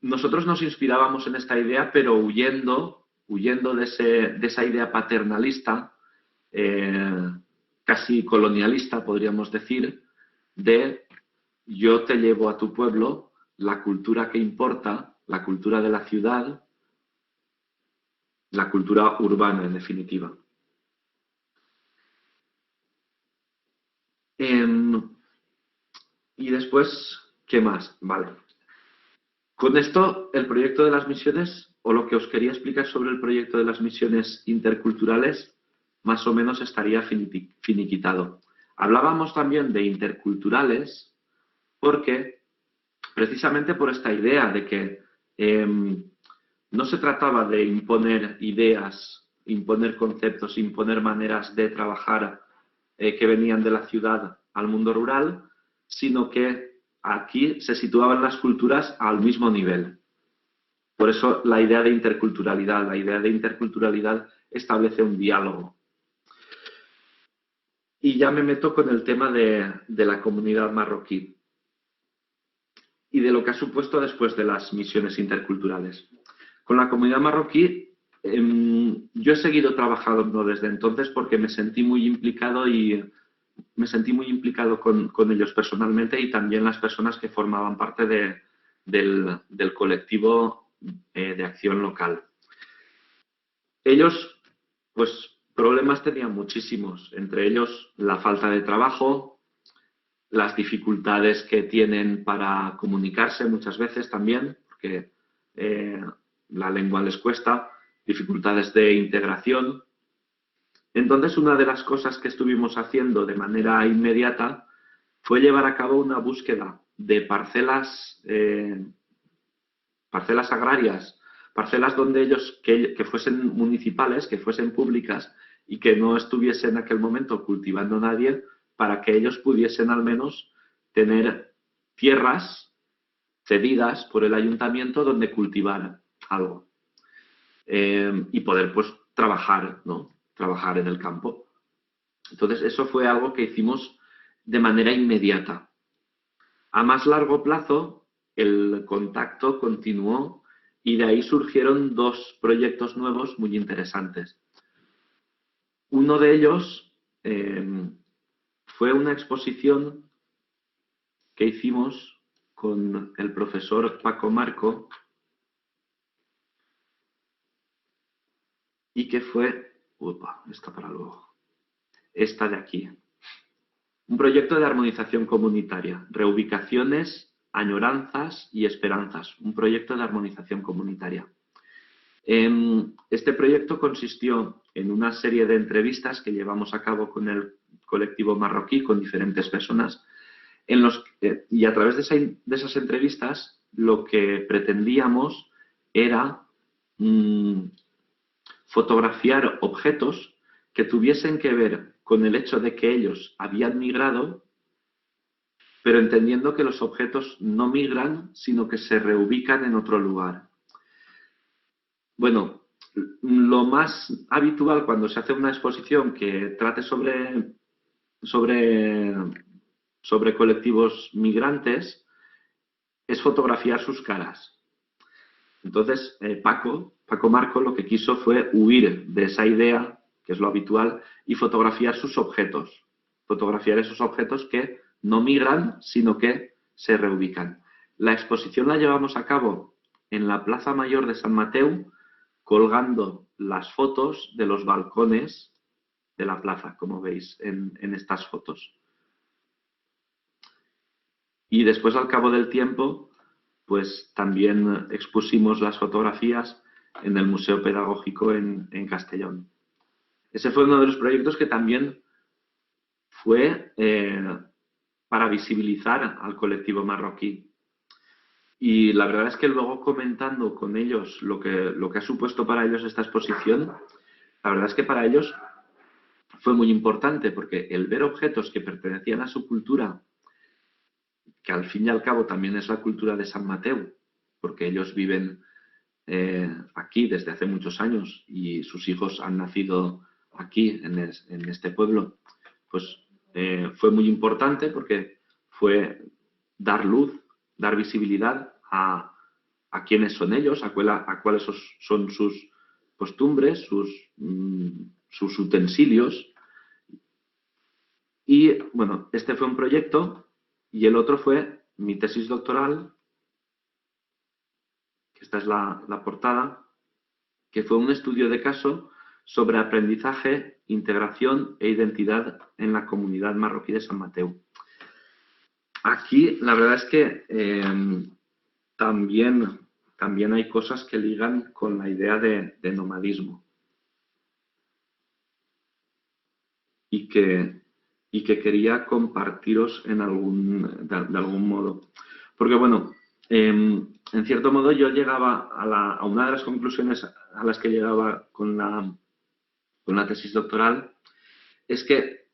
Nosotros nos inspirábamos en esta idea, pero huyendo de esa idea paternalista, casi colonialista, podríamos decir, de yo te llevo a tu pueblo la cultura que importa, la cultura de la ciudad, la cultura urbana, en definitiva. Y después, ¿qué más? Vale. Con esto, el proyecto de las misiones, o lo que os quería explicar sobre el proyecto de las misiones interculturales, más o menos estaría finiquitado. Hablábamos también de interculturales, porque precisamente por esta idea de que no se trataba de imponer ideas, imponer conceptos, imponer maneras de trabajar que venían de la ciudad al mundo rural, sino que aquí se situaban las culturas al mismo nivel. Por eso la idea de interculturalidad. La idea de interculturalidad establece un diálogo. Y ya me meto con el tema de la comunidad marroquí y de lo que ha supuesto después de las misiones interculturales. Con la comunidad marroquí yo he seguido trabajando desde entonces porque me sentí muy implicado con ellos personalmente y también las personas que formaban parte del colectivo de acción local. Ellos, pues, problemas tenían muchísimos, entre ellos la falta de trabajo, las dificultades que tienen para comunicarse muchas veces también, porque la lengua les cuesta, dificultades de integración. Entonces, una de las cosas que estuvimos haciendo de manera inmediata fue llevar a cabo una búsqueda de parcelas agrarias, parcelas donde ellos, que fuesen municipales, que fuesen públicas y que no estuviese en aquel momento cultivando nadie, para que ellos pudiesen al menos tener tierras cedidas por el ayuntamiento donde cultivar algo y poder pues trabajar, ¿no? Trabajar en el campo. Entonces eso fue algo que hicimos de manera inmediata. A más largo plazo el contacto continuó y de ahí surgieron dos proyectos nuevos muy interesantes. Uno de ellos fue una exposición que hicimos con el profesor Paco Marco y que fue, esta para luego, esta de aquí. Un proyecto de armonización comunitaria, reubicaciones, añoranzas y esperanzas. Un proyecto de armonización comunitaria. Este proyecto consistió en una serie de entrevistas que llevamos a cabo con el colectivo marroquí, con diferentes personas, y a través de esas entrevistas lo que pretendíamos era fotografiar objetos que tuviesen que ver con el hecho de que ellos habían migrado, pero entendiendo que los objetos no migran, sino que se reubican en otro lugar. Bueno, lo más habitual cuando se hace una exposición que trate sobre colectivos migrantes es fotografiar sus caras. Entonces, Paco Marco lo que quiso fue huir de esa idea, que es lo habitual, y fotografiar sus objetos. Fotografiar esos objetos que no migran, sino que se reubican. La exposición la llevamos a cabo en la Plaza Mayor de San Mateu, colgando las fotos de los balcones de la plaza, como veis en estas fotos. Y después, al cabo del tiempo, pues también expusimos las fotografías en el Museo Pedagógico en Castellón. Ese fue uno de los proyectos que también fue para visibilizar al colectivo marroquí. Y la verdad es que luego comentando con ellos lo que ha supuesto para ellos esta exposición, la verdad es que para ellos fue muy importante porque el ver objetos que pertenecían a su cultura, que al fin y al cabo también es la cultura de San Mateu, porque ellos viven aquí desde hace muchos años y sus hijos han nacido aquí en este pueblo, pues fue muy importante porque fue dar luz, dar visibilidad a quiénes son ellos, a cuáles son sus costumbres, sus utensilios. Y bueno, este fue un proyecto y el otro fue mi tesis doctoral, que esta es la portada, que fue un estudio de caso sobre aprendizaje, integración e identidad en la comunidad marroquí de San Mateu. Aquí la verdad es que también hay cosas que ligan con la idea de nomadismo y que y que quería compartiros de algún modo. Porque, bueno, en cierto modo yo llegaba a una de las conclusiones a las que llegaba con la tesis doctoral, es que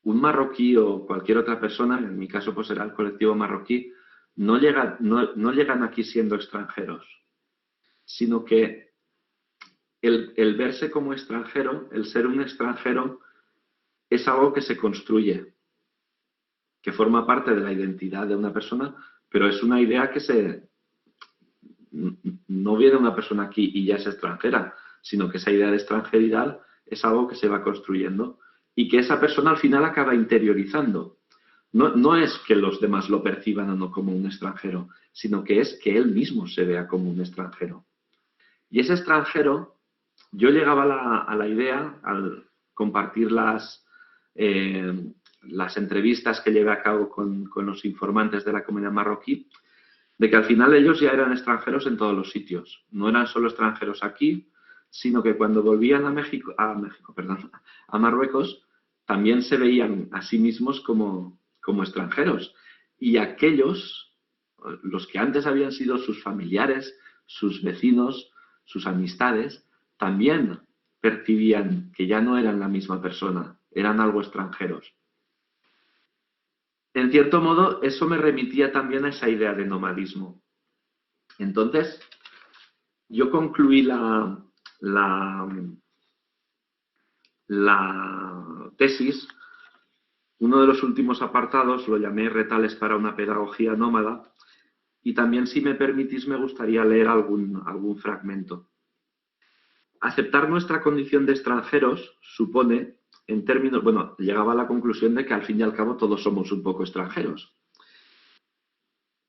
un marroquí o cualquier otra persona, en mi caso pues era el colectivo marroquí, no llegan aquí siendo extranjeros, sino que el verse como extranjero, el ser un extranjero, es algo que se construye, que forma parte de la identidad de una persona, pero es una idea que no viene una persona aquí y ya es extranjera, sino que esa idea de extranjeridad es algo que se va construyendo y que esa persona al final acaba interiorizando. No es que los demás lo perciban o no como un extranjero, sino que es que él mismo se vea como un extranjero. Y ese extranjero, yo llegaba a la idea, al compartir las entrevistas que llevé a cabo con los informantes de la comunidad marroquí, de que al final ellos ya eran extranjeros en todos los sitios. No eran solo extranjeros aquí, sino que cuando volvían a Marruecos, también se veían a sí mismos como extranjeros. Y aquellos, los que antes habían sido sus familiares, sus vecinos, sus amistades, también percibían que ya no eran la misma persona, eran algo extranjeros. En cierto modo, eso me remitía también a esa idea de nomadismo. Entonces, yo concluí la tesis. Uno de los últimos apartados lo llamé Retales para una pedagogía nómada, y también, si me permitís, me gustaría leer algún fragmento. Aceptar nuestra condición de extranjeros supone, en términos, bueno, llegaba a la conclusión de que al fin y al cabo todos somos un poco extranjeros.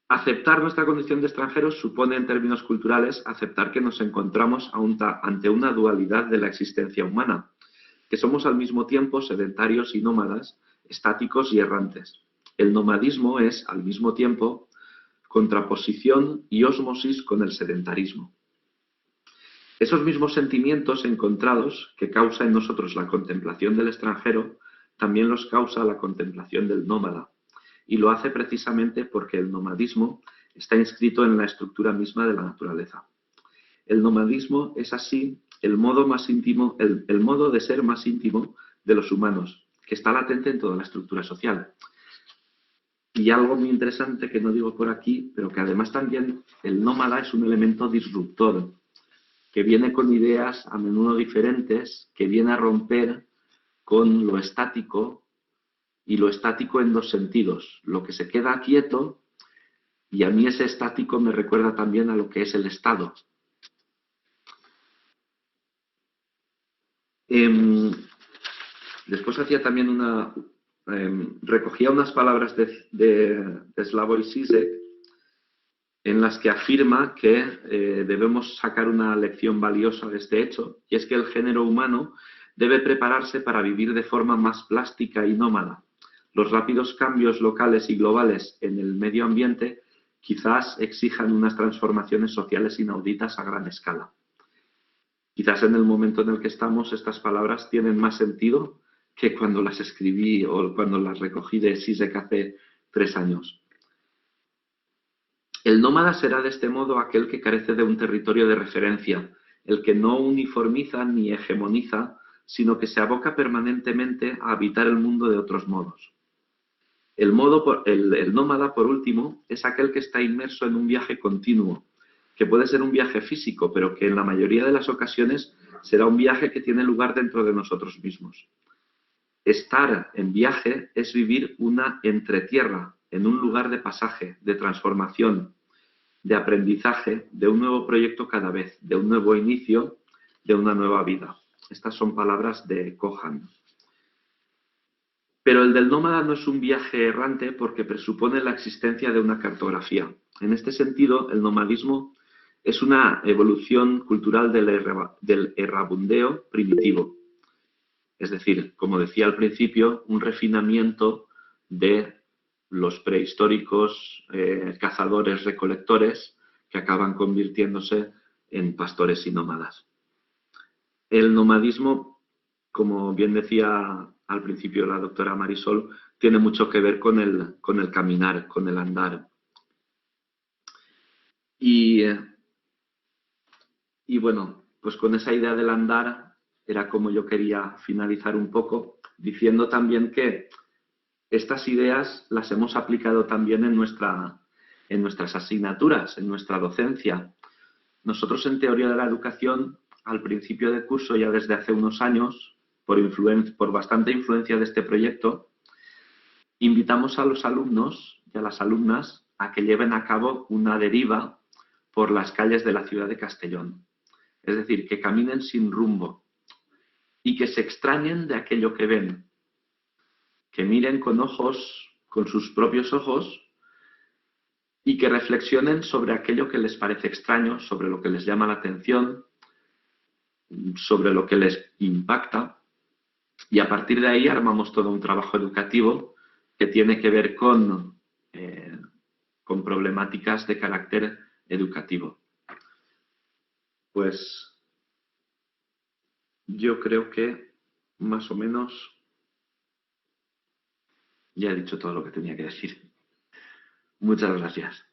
Aceptar nuestra condición de extranjeros supone, en términos culturales, aceptar que nos encontramos ante una dualidad de la existencia humana, que somos al mismo tiempo sedentarios y nómadas, estáticos y errantes. El nomadismo es, al mismo tiempo, contraposición y ósmosis con el sedentarismo. Esos mismos sentimientos encontrados que causa en nosotros la contemplación del extranjero, también los causa la contemplación del nómada, y lo hace precisamente porque el nomadismo está inscrito en la estructura misma de la naturaleza. El nomadismo es así el modo más íntimo, el modo de ser más íntimo de los humanos, que está latente en toda la estructura social. Y algo muy interesante que no digo por aquí, pero que además también el nómada es un elemento disruptor, que viene con ideas a menudo diferentes, que viene a romper con lo estático, y lo estático en dos sentidos: lo que se queda quieto, y a mí ese estático me recuerda también a lo que es el Estado. Después hacía también recogía unas palabras de Slavoj Žižek, en las que afirma que debemos sacar una lección valiosa de este hecho, y es que el género humano debe prepararse para vivir de forma más plástica y nómada. Los rápidos cambios locales y globales en el medio ambiente quizás exijan unas transformaciones sociales inauditas a gran escala. Quizás en el momento en el que estamos estas palabras tienen más sentido que cuando las escribí o cuando las recogí de Žižek hace 3 años. El nómada será de este modo aquel que carece de un territorio de referencia, el que no uniformiza ni hegemoniza, sino que se aboca permanentemente a habitar el mundo de otros modos. El nómada, por último, es aquel que está inmerso en un viaje continuo, que puede ser un viaje físico, pero que en la mayoría de las ocasiones será un viaje que tiene lugar dentro de nosotros mismos. Estar en viaje es vivir una entretierra, en un lugar de pasaje, de transformación, de aprendizaje, de un nuevo proyecto cada vez, de un nuevo inicio, de una nueva vida. Estas son palabras de Kohan. Pero el del nómada no es un viaje errante porque presupone la existencia de una cartografía. En este sentido, el nomadismo es una evolución cultural del errabundeo primitivo. Es decir, como decía al principio, un refinamiento de los prehistóricos cazadores-recolectores que acaban convirtiéndose en pastores y nómadas. El nomadismo, como bien decía al principio la doctora Marisol, tiene mucho que ver con el caminar, con el andar. Y bueno, pues con esa idea del andar era como yo quería finalizar un poco, diciendo también que estas ideas las hemos aplicado también en nuestras asignaturas, en nuestra docencia. Nosotros en Teoría de la Educación, al principio de curso, ya desde hace unos años, por bastante influencia de este proyecto, invitamos a los alumnos y a las alumnas a que lleven a cabo una deriva por las calles de la ciudad de Castellón. Es decir, que caminen sin rumbo y que se extrañen de aquello que ven, que miren con sus propios ojos, y que reflexionen sobre aquello que les parece extraño, sobre lo que les llama la atención, sobre lo que les impacta, y a partir de ahí armamos todo un trabajo educativo que tiene que ver con problemáticas de carácter educativo. Pues yo creo que más o menos ya he dicho todo lo que tenía que decir. Muchas gracias.